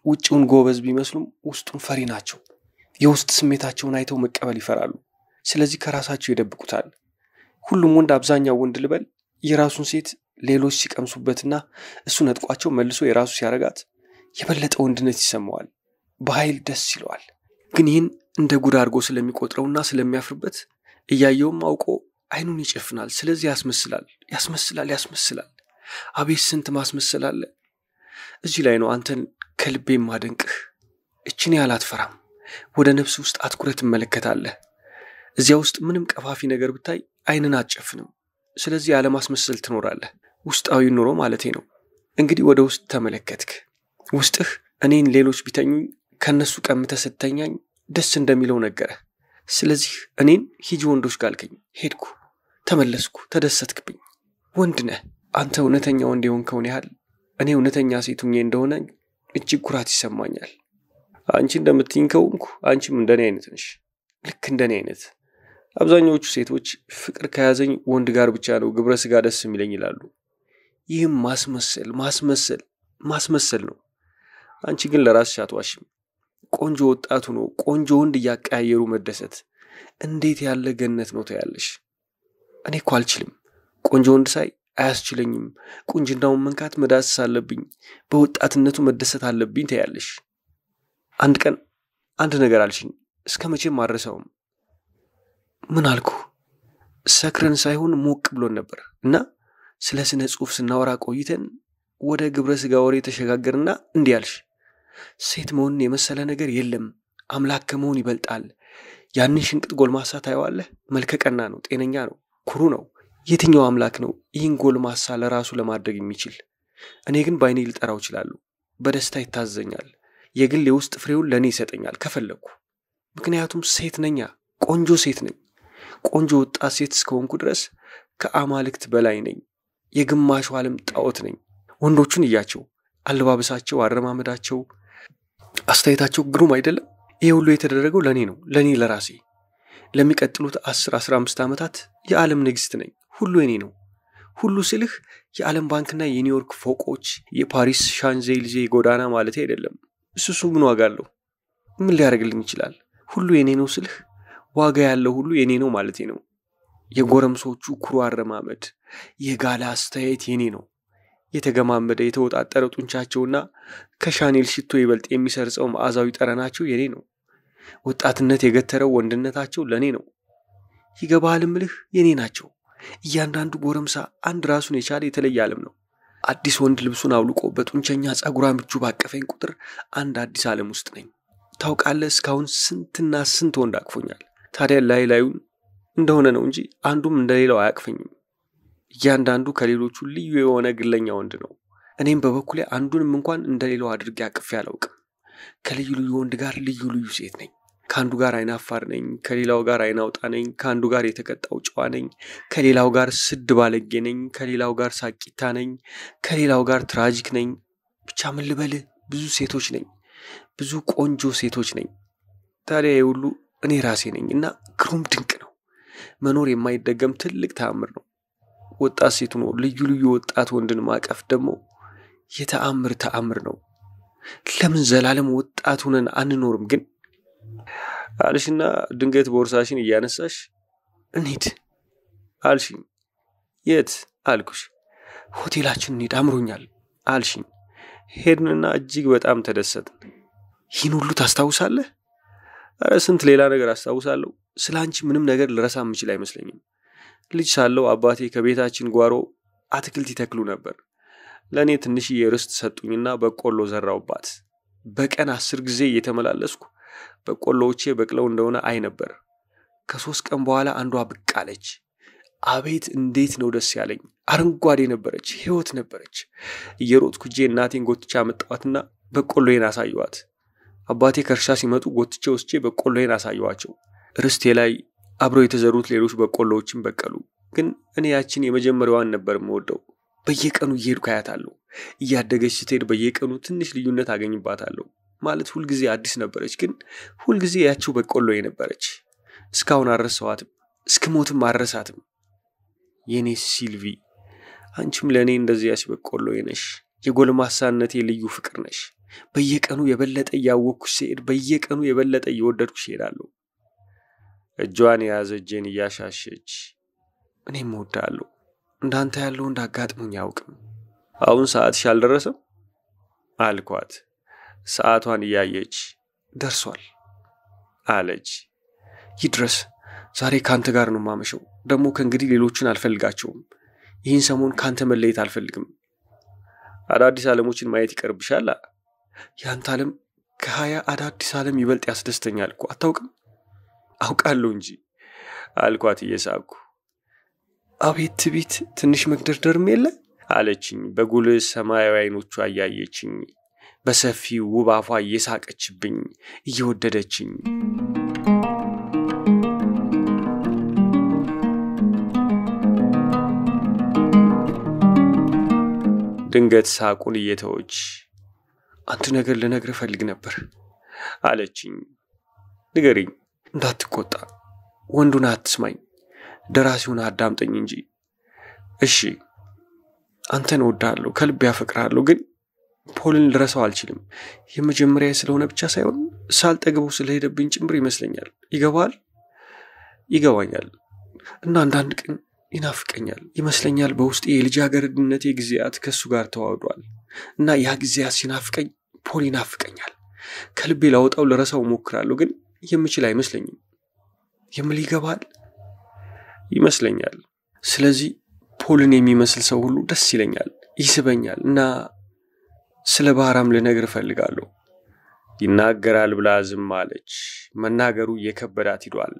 ውጭውን ጎበዝ ቢመስሉም ውስጡን ፈሪ ናቸው። የውስጥ ስሜታቸውን አይተው መቀበል ይፈራሉ። ስለዚህ ከራሳቸው ይደብቁታል። ሁሉም ወንድ አብዛኛው ወንድ ልበል የራሱን ሴት ሌሎች ሲቀምሱበትና እሱ ነጥቋቸው መልሶ የራሱ ሲያረጋት የበለጠ ወንድነት ይሰማዋል፣ በኃይል ደስ ይለዋል። ግን ይህን እንደ ጉድ አድርጎ ስለሚቆጥረውና ስለሚያፍርበት እያየውም አውቆ አይኑን ይጨፍናል። ስለዚህ ያስመስላል። አቤት ስንት ማስመሰል አለ። እዚህ ላይ ነው አንተን ከልቤ ማደንቅህ። እችን ያህል አትፈራም። ወደ ነፍስ ውስጥ አትኩረት ትመለከታለህ። እዚያ ውስጥ ምንም ቀፋፊ ነገር ብታይ አይንን አትጨፍንም። ስለዚህ ያለማስመሰል ትኖራለህ። ውስጣዊ ኑሮ ማለቴ ነው። እንግዲህ ወደ ውስጥ ተመለከትክ። ውስጥህ እኔን ሌሎች ቢተኙኝ ከነሱ ቀምተህ ስተኛኝ ደስ እንደሚለው ነገረህ። ስለዚህ እኔን ሂጂ ወንዶች ጋልከኝ። ሄድኩ፣ ተመለስኩ፣ ተደሰትክብኝ። ወንድ ነህ አንተ። እውነተኛ ወንድ የሆንከውን ያህል እኔ እውነተኛ ሴት ሆኜ እንደሆነ እጅግ ኩራት ይሰማኛል። አንቺ እንደምትይኝ ከሆንኩ አንቺም እንደኔ አይነት ነሽ። ልክ እንደኔ አይነት። አብዛኞቹ ሴቶች ፍቅር ከያዘኝ ወንድ ጋር ብቻ ነው ግብረ ስጋ ደስ የሚለኝ ይላሉ። ይህም ማስመሰል ነው። አንቺ ግን ለራስሽ አትዋሽም። ቆንጆ ወጣቱ ነው ቆንጆ ወንድ እያቀያየሩ መደሰት እንዴት ያለ ገነት ነው ትያለሽ። እኔ እኮ አልችልም። ቆንጆ ወንድ ሳይ አያስችለኝም። ቁንጅናውን መንካት መዳሰስ አለብኝ። በወጣትነቱ መደሰት አለብኝ ትያለሽ። አንድ ቀን አንድ ነገር አልሽኝ፣ እስከ መቼም አልረሳውም። ምን አልኩ? ሰክረን ሳይሆን ሞቅ ብሎን ነበር እና ስለ ስነ ጽሑፍ ስናወራ ቆይተን ወደ ግብረ ስጋ ወሬ ተሸጋገርና እንዲህ አልሽ፣ ሴት መሆንን የመሰለ ነገር የለም፣ አምላክ ከመሆን ይበልጣል። ያንን ሽንቅጥ ጎልማሳ ታየዋለህ፣ መልከቀና ነው፣ ጤነኛ ነው፣ ኩሩ ነው። የትኛው አምላክ ነው ይህን ጎልማሳ ለራሱ ለማድረግ የሚችል? እኔ ግን በአይኔ ልጠራው እችላለሁ። በደስታ ይታዘኛል። የግል የውስጥ ፍሬውን ለእኔ ይሰጠኛል ከፈለግኩ። ምክንያቱም ሴት ነኛ፣ ቆንጆ ሴት ነኝ። ቆንጆ ወጣት ሴት እስከሆንኩ ድረስ ከአማልክት በላይ ነኝ። የግማሹ ዓለም ጣዖት ነኝ። ወንዶቹን እያቸው፣ አለባበሳቸው፣ አረማመዳቸው፣ አስተያየታቸው ግሩም አይደለም? ይሄ ሁሉ የተደረገው ለኔ ነው፣ ለኔ ለራሴ። ለሚቀጥሉት 10-15 ዓመታት የዓለም ንግስት ነኝ። ሁሉ የኔ ነው። ሁሉ ስልህ የዓለም ባንክና የኒውዮርክ ፎቆች፣ የፓሪስ ሻንゼሊዜ ጎዳና ማለት አይደለም። እሱ ምን ዋጋ አለው? ምን ሊያደርግልኝ ይችላል? ሁሉ የኔ ነው ስልህ ዋጋ ያለው ሁሉ የኔ ነው ማለቴ ነው። የጎረምሶቹ ኩሩ አረማመድ፣ የጋላ አስተያየት የኔ ነው። የተገማመደ የተወጣጠረ ጡንቻቸውና ከሻኔል ሽቶ ይበልጥ የሚሰርጸው መዓዛዊ ጠረናቸው የኔ ነው። ወጣትነት የገተረው ወንድነታቸው ለኔ ነው። ይገባሃል እምልህ የኔ ናቸው። እያንዳንዱ ጎረምሳ አንድ ራሱን የቻለ የተለየ ዓለም ነው። አዲስ ወንድ ልብሱን አውልቆ በጡንቸኛ ጸጉራም እጁ ባቀፈኝ ቁጥር አንድ አዲስ ዓለም ውስጥ ነኝ። ታውቃለህ እስካሁን ስንትና ስንት ወንድ አቅፎኛል። ታዲያ ላዩን እንደሆነ ነው እንጂ አንዱም እንደሌላው አያቅፈኝም። እያንዳንዱ ከሌሎቹ ልዩ የሆነ ግለኛ ወንድ ነው። እኔም በበኩሌ አንዱንም እንኳን እንደሌላው አድርጌ አቅፌ አላውቅም። ከልዩ ልዩ ወንድ ጋር ልዩ ልዩ ሴት ነኝ። ከአንዱ ጋር አይናፋር ነኝ፣ ከሌላው ጋር አይናውጣ ነኝ። ከአንዱ ጋር የተቀጣው ጨዋ ነኝ፣ ከሌላው ጋር ስድ ባለጌ ነኝ። ከሌላው ጋር ሳቂታ ነኝ፣ ከሌላው ጋር ትራጂክ ነኝ። ብቻ ምን ልበልህ፣ ብዙ ሴቶች ነኝ፣ ብዙ ቆንጆ ሴቶች ነኝ። ታዲያ የሁሉ እኔ ራሴ ነኝ እና ግሩም ድንቅ ነው። መኖር የማይደገም ትልቅ ተአምር ነው። ወጣት ሴቱ ነው ልዩ ልዩ ወጣት ወንድን ማቀፍ ደግሞ ተአምር ነው። ለምን ዘላለም ወጣት ሆነን አንኖርም ግን? አልሽና ድንገት ቦርሳሽን እያነሳሽ እንሂድ አልሽኝ። የት አልኩሽ። ሆቴላችን እንሂድ አምሮኛል አልሽኝ። ሄድንና እጅግ በጣም ተደሰትን። ይህን ሁሉ ታስታውሳለህ? ኧረ ስንት ሌላ ነገር አስታውሳለሁ። ስለ አንቺ ምንም ነገር ልረሳ የምችል አይመስለኝም። ልጅ ሳለሁ አባቴ ከቤታችን ጓሮ አትክልት ይተክሉ ነበር። ለእኔ ትንሽዬ ርስት ሰጡኝና በቆሎ ዘራውባት። በቀን 10 ጊዜ እየተመላለስኩ በቆሎዎቼ በቅለው እንደሆነ አይ ነበር። ከ3 ቀን በኋላ አንዷ ብቅ አለች። አቤት እንዴት ነው ደስ ያለኝ! አረንጓዴ ነበረች፣ ህይወት ነበረች። እየሮጥኩ እጄ እናቴን ጎትቻ መጣዋትና በቆሎዬን አሳየዋት። አባቴ ከእርሻ ሲመጡ ጎትቼ ወስጄ በቆሎዬን አሳየዋቸው። ርስቴ ላይ አብረው የተዘሩት ሌሎች በቆሎዎችን በቀሉ። ግን እኔ ያችን የመጀመሪያዋን ነበር የምወደው። በየቀኑ እየሄድኩ አያታለሁ። እያደገች ስትሄድ በየቀኑ ትንሽ ልዩነት አገኝባታለሁ። ማለት ሁልጊዜ አዲስ ነበረች፣ ግን ሁልጊዜ ያቺው በቆሎዬ ነበረች። እስካሁን አልረሳኋትም፣ እስክሞትም አልረሳትም። የኔ ሲልቪ፣ አንቺም ለእኔ እንደዚያች በቆሎዬ ነሽ። የጎልማሳነቴ ልዩ ፍቅር ነሽ። በየቀኑ የበለጠ እያወቅኩሽ ሲሄድ በየቀኑ የበለጠ እየወደድኩሽ እሄዳለሁ። እጇን የያዘ እጄን እያሻሸች እኔም እወድሃለሁ። እንዳንተ ያለው እንዳጋጥሙኝ አያውቅም። አሁን ሰዓትሽ አልደረሰም አልኳት። ሰዓቷን እያየች ደርሷል አለች። ይድረስ። ዛሬ ካንተ ጋር ነው ማመሸው። ደግሞ ከእንግዲህ ሌሎችን አልፈልጋቸውም። ይህን ሰሞን ካንተ መለየት አልፈልግም። አዳዲስ ዓለሞችን ማየት ይቀርብሻል። ያንተ ዓለም ከ20 አዳዲስ ዓለም ይበልጥ ያስደስተኛል እኮ አታውቅም? አውቃለሁ እንጂ አልኳት እየሳኩ። አቤት ትቢት፣ ትንሽ መግደርደርም የለ አለችኝ። በጉልህ ሰማያዊ አይኖቿ እያየችኝ፣ በሰፊው ውብ አፏ እየሳቀችብኝ፣ እየወደደችኝ። ድንገት ሳቁን እየተወች አንድ ነገር ልነግርህ ፈልግ ነበር አለችኝ። ንገሪኝ። እንዳትቆጣ። ወንዱን አትስማኝ፣ ደራሲውን አዳምጠኝ እንጂ። እሺ፣ አንተን እወድሃለሁ፣ ከልቤ አፈቅርሃለሁ። ግን ፖልን ልረሳው አልችልም። የመጀመሪያ ስለሆነ ብቻ ሳይሆን ሳልጠግበው ስለሄደብኝ ጭምር ይመስለኛል። ይገባል? ይገባኛል። እና አንዳንድ ቀን ይናፍቀኛል ይመስለኛል። በውስጤ የልጃገረድነቴ ጊዜያት ከሱ ጋር ተዋህዷል እና ያ ጊዜያት ሲናፍቀኝ ፖል ይናፍቀኛል። ከልቤ ላወጣው ልረሳው ሞክራለሁ፣ ግን የምችል አይመስለኝም። የምል ይገባል? ይመስለኛል። ስለዚህ ፖልን የሚመስል ሰው ሁሉ ደስ ይለኛል፣ ይስበኛል እና ስለ ባህራም ልነግር እፈልጋለሁ። ይናገራል ብላ ዝም አለች። መናገሩ እየከበዳት ሂዷል።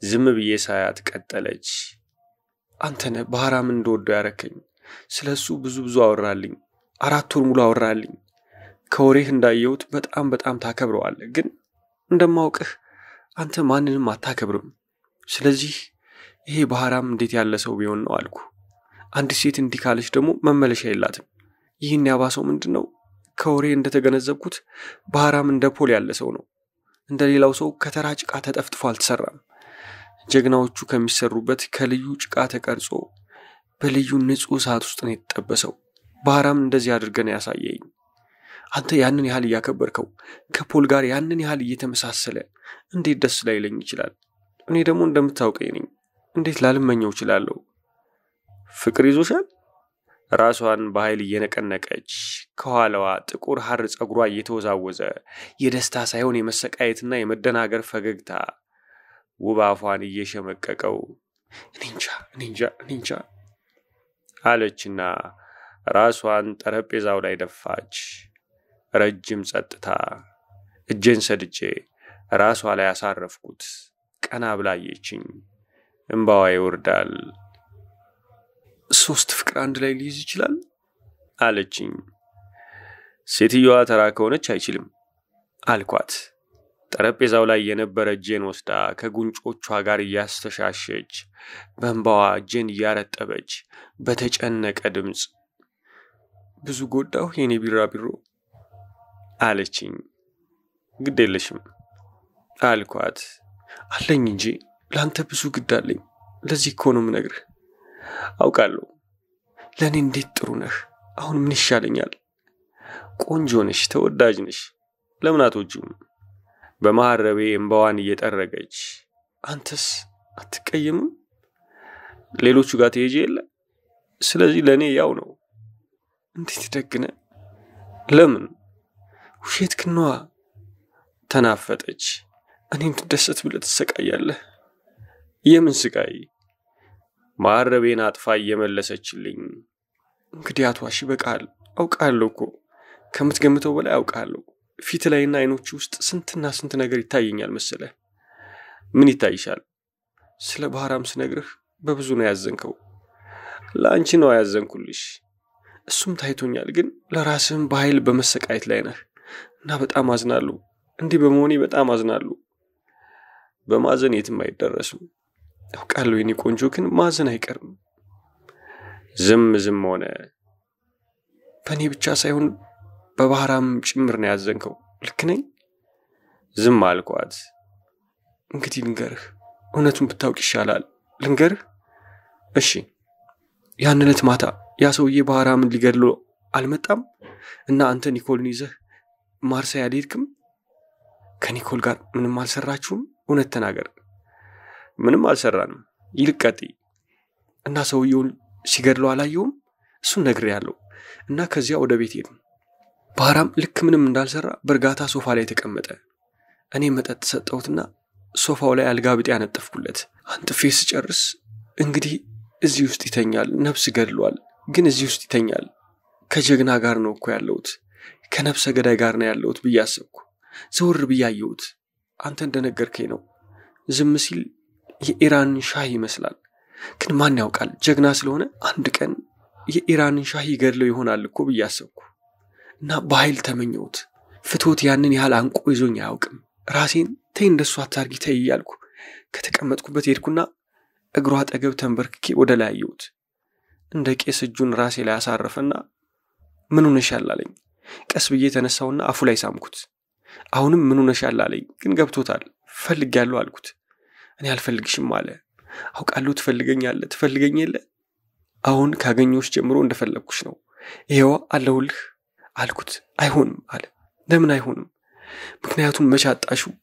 ዝም ብዬ ሳያት ቀጠለች። አንተነ ባህራም እንደወደው ያረከኝ። ስለሱ ብዙ አወራልኝ። 4 ወር ሙሉ አወራልኝ። ከወሬህ እንዳየሁት በጣም ታከብረዋለህ። ግን እንደማውቅህ አንተ ማንንም አታከብርም። ስለዚህ ይሄ ባህራም እንዴት ያለ ሰው ቢሆን ነው አልኩ። አንዲት ሴት እንዲህ ካለች ደግሞ መመለሻ የላትም። ይህን ያባሰው ምንድነው? ከወሬ እንደተገነዘብኩት ባህራም እንደ ፖል ያለ ሰው ነው። እንደሌላው ሰው ከተራ ጭቃ ተጠፍጥፎ አልተሰራም። ጀግናዎቹ ከሚሰሩበት ከልዩ ጭቃ ተቀርጾ በልዩ ንጹህ ሰዓት ውስጥ ነው የተጠበሰው። ባህራም እንደዚህ አድርገን ያሳየኝ። አንተ ያንን ያህል እያከበርከው፣ ከፖል ጋር ያንን ያህል እየተመሳሰለ እንዴት ደስ ላይለኝ ይችላል? እኔ ደግሞ እንደምታውቀኝ ነኝ። እንዴት ላልመኘው እችላለሁ? ፍቅር ይዞሻል? ራሷን በኃይል እየነቀነቀች ከኋላዋ ጥቁር ሐር ጸጉሯ እየተወዛወዘ የደስታ ሳይሆን የመሰቃየትና የመደናገር ፈገግታ ውብ አፏን እየሸመቀቀው እኔ እንጃ አለችና ራሷን ጠረጴዛው ላይ ደፋች። ረጅም ጸጥታ። እጄን ሰድጄ ራሷ ላይ አሳረፍኩት። ቀና ብላየችኝ። እንባዋ ይወርዳል። 3 ፍቅር አንድ ላይ ሊይዝ ይችላል አለችኝ። ሴትዮዋ ተራ ከሆነች አይችልም አልኳት። ጠረጴዛው ላይ የነበረ እጄን ወስዳ ከጉንጮቿ ጋር እያስተሻሸች በእንባዋ እጄን እያረጠበች በተጨነቀ ድምፅ ብዙ ጎዳሁ የኔ ቢራቢሮ አለችኝ። ግድ የለሽም አልኳት። አለኝ እንጂ ላንተ ብዙ ግድ አለኝ። ለዚህ እኮ ነው የምነግርህ። አውቃለሁ ለእኔ እንዴት ጥሩ ነህ። አሁን ምን ይሻለኛል? ቆንጆ ነሽ፣ ተወዳጅ ነሽ። ለምን አትወጂውም? በማረቤ እንባዋን እየጠረገች አንተስ አትቀየምም? ሌሎቹ ጋር ትሄጂ የለ? ስለዚህ ለእኔ ያው ነው። እንዴት ደግነ? ለምን ውሸት ክንዋ ተናፈጠች። እኔ እንድደሰት ብለህ ትሰቃያለህ። የምን ስቃይ? ማረቤን አጥፋ እየመለሰችልኝ። እንግዲህ አትዋሽ፣ በቃል አውቃለሁ እኮ ከምትገምተው በላይ አውቃለሁ። ፊት ላይና አይኖች ውስጥ ስንትና ስንት ነገር ይታየኛል መሰለህ። ምን ይታይሻል? ስለ ባህራም ስነግርህ በብዙ ነው ያዘንከው። ለአንቺ ነው ያዘንኩልሽ። እሱም ታይቶኛል። ግን ለራስህም በኃይል በመሰቃየት ላይ ነህ እና በጣም አዝናለሁ። እንዲህ በመሆኔ በጣም አዝናለሁ። በማዘን የትም አይደረስም። አውቃለሁ የኔ ቆንጆ፣ ግን ማዘን አይቀርም። ዝም ሆነ። በእኔ ብቻ ሳይሆን በባህራም ጭምር ነው ያዘንከው። ልክ ነኝ? ዝም አልኳት። እንግዲህ ልንገርህ፣ እውነቱን ብታውቅ ይሻላል። ልንገርህ? እሺ። ያን ዕለት ማታ ያ ሰውዬ ባህራምን ሊገድለው አልመጣም እና አንተ ኒኮልን ይዘህ ማርሳይ አልሄድክም? ከኒኮል ጋር ምንም አልሰራችሁም? እውነት ተናገር። ምንም አልሰራንም። ይልቅ ቀጥይ። እና ሰውየውን ሲገድለው አላየውም? እሱን ነግሬያለሁ። እና ከዚያ ወደ ቤት ሄድን። ባህራም ልክ ምንም እንዳልሰራ በእርጋታ ሶፋ ላይ ተቀመጠ። እኔ መጠጥ ሰጠሁትና ሶፋው ላይ አልጋ ብጤ ያነጠፍኩለት። አንጥፌ ስጨርስ እንግዲህ እዚህ ውስጥ ይተኛል፣ ነፍስ ገድሏል፣ ግን እዚህ ውስጥ ይተኛል። ከጀግና ጋር ነው እኮ ያለሁት፣ ከነፍሰ ገዳይ ጋር ነው ያለሁት ብዬ አሰብኩ። ዘወር ብዬ አየሁት። አንተ እንደነገርከኝ ነው። ዝም ሲል የኢራንን ሻህ ይመስላል። ግን ማን ያውቃል፣ ጀግና ስለሆነ አንድ ቀን የኢራንን ሻህ ገድለው ይሆናል እኮ ብዬ አሰብኩ እና በኃይል ተመኘሁት። ፍትወት ያንን ያህል አንቆ ይዞኝ አያውቅም። ራሴን ተይ እንደሱ አታርጊ ተይ እያልኩ ከተቀመጥኩበት ሄድኩና እግሯ አጠገብ ተንበርክኬ ወደ ላይ አየሁት። እንደ ቄስ እጁን ራሴ ላይ አሳረፈና ምን ሆነሻል አለኝ። ቀስ ብዬ ተነሳውና አፉ ላይ ሳምኩት። አሁንም ምን ሆነሻል አለኝ። ግን ገብቶታል። ፈልጌያለሁ አልኩት። እኔ አልፈልግሽም አለ። አውቃለሁ ትፈልገኛለህ፣ ትፈልገኝ የለ። አሁን ካገኘሁሽ ጀምሮ እንደፈለግኩሽ ነው። ይሄዋ አለሁልህ አልኩት። አይሆንም አለ። ለምን አይሆንም? ምክንያቱም መቼ አጣሽው?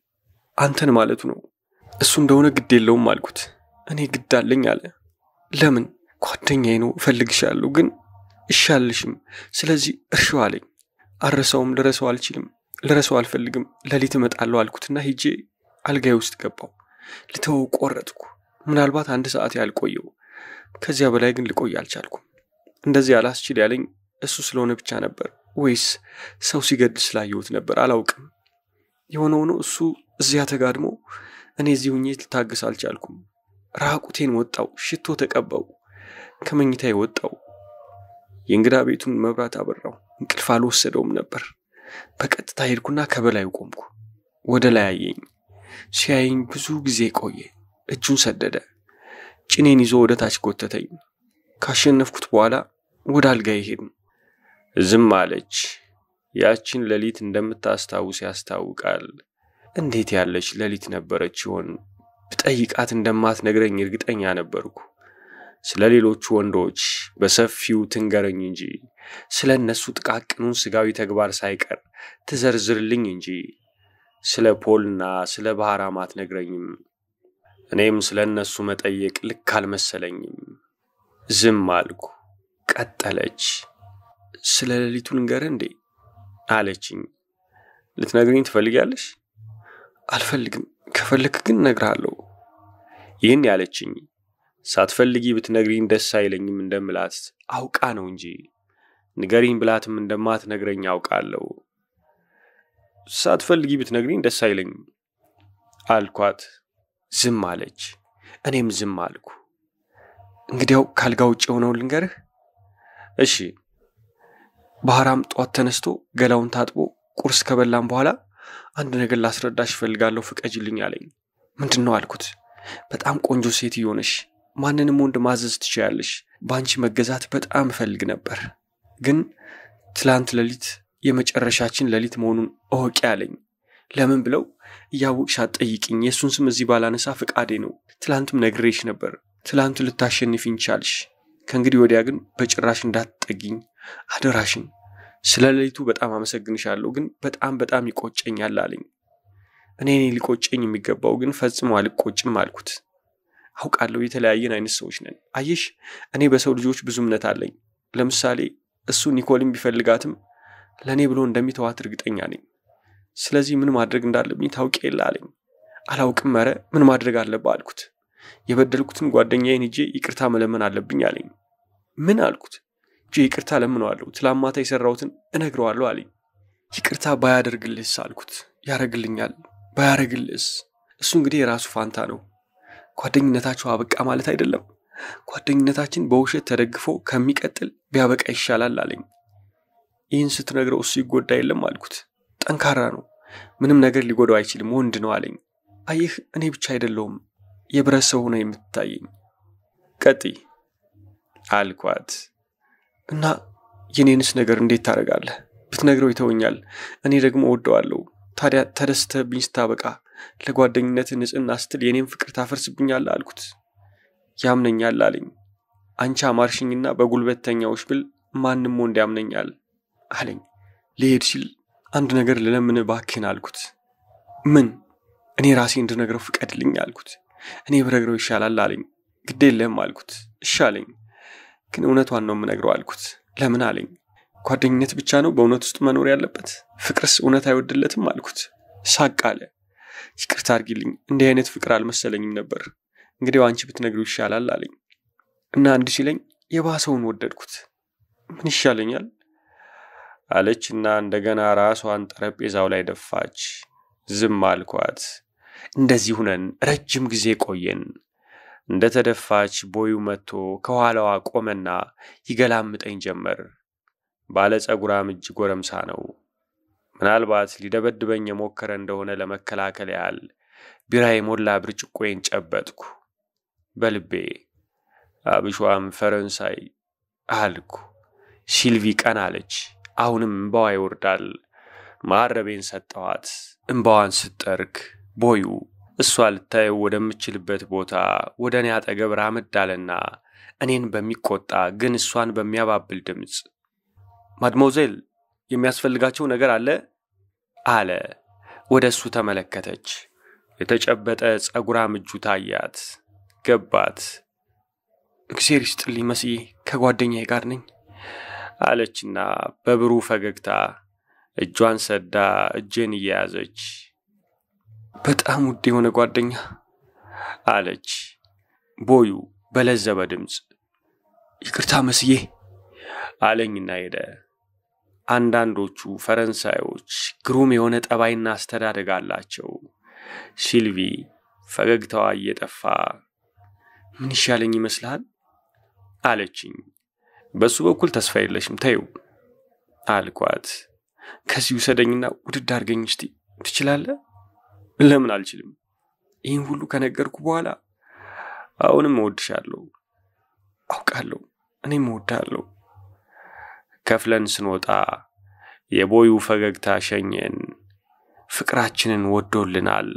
አንተን ማለቱ ነው። እሱ እንደሆነ ግድ የለውም አልኩት። እኔ ግድ አለኝ አለ። ለምን? ጓደኛዬ ነው፣ እፈልግሻለሁ፣ ግን እሻልሽም። ስለዚህ እርሺው አለኝ። አልረሳውም፣ ልረሳው አልችልም፣ ልረሳው አልፈልግም። ሌሊት እመጣለሁ አልኩትና ሄጄ አልጋዬ ውስጥ ገባው። ልተወው ቆረጥኩ። ምናልባት 1 ሰዓት ያልቆየው፣ ከዚያ በላይ ግን ልቆይ አልቻልኩም። እንደዚህ አላስችል ያለኝ እሱ ስለሆነ ብቻ ነበር ወይስ ሰው ሲገድል ስላየሁት ነበር? አላውቅም። የሆነ ሆኖ እሱ እዚያ ተጋድሞ እኔ እዚህ ሁኜ ልታገስ አልቻልኩም። ራቁቴን ወጣው፣ ሽቶ ተቀባው፣ ከመኝታዬ ወጣው። የእንግዳ ቤቱን መብራት አበራው። እንቅልፍ አልወሰደውም ነበር። በቀጥታ ሄድኩና ከበላዩ ቆምኩ። ወደ ላይ አየኝ። ሲያየኝ ብዙ ጊዜ ቆየ። እጁን ሰደደ። ጭኔን ይዞ ወደ ታች ጎተተኝ። ካሸነፍኩት በኋላ ወደ አልጋዬ ሄድን። ዝም አለች። ያችን ሌሊት እንደምታስታውስ ያስታውቃል። እንዴት ያለች ሌሊት ነበረች ይሆን? ብጠይቃት እንደማትነግረኝ እርግጠኛ ነበርኩ። ስለ ሌሎቹ ወንዶች በሰፊው ትንገረኝ እንጂ ስለ እነሱ ጥቃቅኑን ስጋዊ ተግባር ሳይቀር ትዘርዝርልኝ እንጂ ስለ ፖልና ስለ ባህራም አትነግረኝም። እኔም ስለ እነሱ መጠየቅ ልክ አልመሰለኝም። ዝም አልኩ። ቀጠለች። ስለ ሌሊቱ ልንገርህ እንዴ አለችኝ። ልትነግሪኝ ትፈልጊያለሽ? አልፈልግም። ከፈለክ ግን እነግርሃለሁ። ይህን ያለችኝ ሳትፈልጊ ብትነግሪኝ ደስ አይለኝም እንደምላት አውቃ ነው እንጂ ንገሪኝ ብላትም እንደማትነግረኝ አውቃለሁ። ሳትፈልጊ ብትነግሪኝ ደስ አይለኝም አልኳት። ዝም አለች። እኔም ዝም አልኩ። እንግዲያው ካልጋ ውጭ ሆነው ልንገርህ። እሺ። ባህራም ጧት ተነስቶ ገላውን ታጥቦ ቁርስ ከበላም በኋላ አንድ ነገር ላስረዳሽ ፈልጋለሁ፣ ፍቀጂልኝ አለኝ። ምንድነው አልኩት። በጣም ቆንጆ ሴትዮ ነሽ። ማንንም ወንድ ማዘዝ ትችያለሽ። ባንቺ መገዛት በጣም እፈልግ ነበር። ግን ትላንት ሌሊት የመጨረሻችን ሌሊት መሆኑን እወቂ አለኝ። ለምን ብለው እያወቅሽ አትጠይቂኝ። የሱን ስም እዚህ ባላነሳ ፍቃዴ ነው። ትላንትም ነግሬሽ ነበር። ትላንት ልታሸንፊኝ ቻልሽ። ከእንግዲህ ወዲያ ግን በጭራሽ እንዳትጠጊኝ አደራሽን። ስለ ሌሊቱ በጣም አመሰግንሻለሁ፣ ግን በጣም ይቆጨኛል አለኝ። እኔ ሊቆጨኝ የሚገባው ግን ፈጽሞ አልቆጭም አልኩት። አውቃለሁ የተለያየን አይነት ሰዎች ነን። አየሽ፣ እኔ በሰው ልጆች ብዙ እምነት አለኝ። ለምሳሌ እሱ ኒኮልን ቢፈልጋትም ለእኔ ብሎ እንደሚተዋት እርግጠኛ ነኝ። ስለዚህ ምን ማድረግ እንዳለብኝ ታውቂ የለ አለኝ። አላውቅም። ኧረ ምን ማድረግ አለብህ አልኩት። የበደልኩትን ጓደኛዬን ሄጄ ይቅርታ መለመን አለብኝ አለኝ። ምን አልኩት። ይቅርታ ለምነዋለሁ፣ ትላማታ የሰራሁትን እነግረዋለሁ አለኝ። ይቅርታ ባያደርግልህስ አልኩት። ያረግልኛል። ባያረግልህስ? እሱ እንግዲህ የራሱ ፋንታ ነው። ጓደኝነታቸው አበቃ ማለት አይደለም። ጓደኝነታችን በውሸት ተደግፎ ከሚቀጥል ቢያበቃ ይሻላል አለኝ። ይህን ስትነግረው እሱ ይጎዳ የለም አልኩት። ጠንካራ ነው፣ ምንም ነገር ሊጎዳው አይችልም፣ ወንድ ነው አለኝ። አየህ፣ እኔ ብቻ አይደለሁም የብረት ሰው ሆነ የምትታየኝ። ቀጥይ አልኳት። እና የኔንስ ነገር እንዴት ታደርጋለህ? ብትነግረው ይተወኛል፣ እኔ ደግሞ ወደዋለሁ። ታዲያ ተደስተህብኝ ስታበቃ ለጓደኝነት ንጽህና ስትል የኔን ፍቅር ታፈርስብኛለህ አልኩት። ያምነኛል አለኝ። አንቺ አማርሽኝና በጉልበት ተኛውሽ ብል ማንም ወንድ ያምነኛል። አለኝ። ልሄድ ሲል አንድ ነገር ልለምን እባክህን አልኩት። ምን? እኔ ራሴ እንድነግረው ፍቀድልኝ አልኩት። እኔ ብነግረው ይሻላል አለኝ። ግድ የለህም አልኩት። እሺ አለኝ። ግን እውነቷን ነው የምነግረው አልኩት። ለምን አለኝ። ጓደኝነት ብቻ ነው በእውነት ውስጥ መኖር ያለበት? ፍቅርስ እውነት አይወድለትም አልኩት። ሳቅ አለ። ይቅርታ አድርጊልኝ፣ እንዲህ አይነት ፍቅር አልመሰለኝም ነበር። እንግዲህ አንቺ ብትነግሪው ይሻላል አለኝ እና እንዲህ ሲለኝ የባሰውን ወደድኩት። ምን ይሻለኛል አለችና እንደገና ራሷን ጠረጴዛው ላይ ደፋች። ዝም አልኳት። እንደዚህ ሆነን ረጅም ጊዜ ቆየን። እንደተደፋች ቦዩ መጥቶ ከኋላዋ ቆመና ይገላምጠኝ ጀመር። ባለ ጸጉራም እጅ ጎረምሳ ነው። ምናልባት ሊደበድበኝ የሞከረ እንደሆነ ለመከላከል ያህል ቢራ የሞላ ብርጭቆዬን ጨበጥኩ። በልቤ አብሿም ፈረንሳይ አልኩ። ሲልቪ ቀና አለች። አሁንም እንባዋ ይወርዳል። ማረቤን ሰጠዋት። እንባዋን ስትጠርግ ቦዩ እሷ ልታየው ወደምችልበት ቦታ ወደ እኔ አጠገብ ራመድ አለና እኔን በሚቆጣ ግን እሷን በሚያባብል ድምፅ ማድሞዜል የሚያስፈልጋቸው ነገር አለ። ወደ እሱ ተመለከተች። የተጨበጠ ጸጉራም እጁ ታያት። ገባት። እግዚአብሔር ይስጥልኝ መስዬ ከጓደኛዬ ጋር ነኝ አለችና በብሩህ ፈገግታ እጇን ሰዳ እጄን እየያዘች በጣም ውድ የሆነ ጓደኛ አለች። ቦዩ በለዘበ ድምፅ ይቅርታ መስዬ አለኝና ሄደ። አንዳንዶቹ ፈረንሳዮች ግሩም የሆነ ጠባይና አስተዳደግ አላቸው። ሲልቪ ፈገግታዋ እየጠፋ ምን ይሻለኝ ይመስልሃል አለችኝ። በሱ በኩል ተስፋ የለሽም ተይው አልኳት። ከዚህ ውሰደኝና ውድድ አድርገኝ እስቲ ትችላለህ? ለምን አልችልም? ይህን ሁሉ ከነገርኩ በኋላ አሁንም እወድሻለሁ። አውቃለሁ፣ እኔም እወድሃለሁ። ከፍለን ስንወጣ የቦዩ ፈገግታ ሸኘን። ፍቅራችንን ወዶልናል።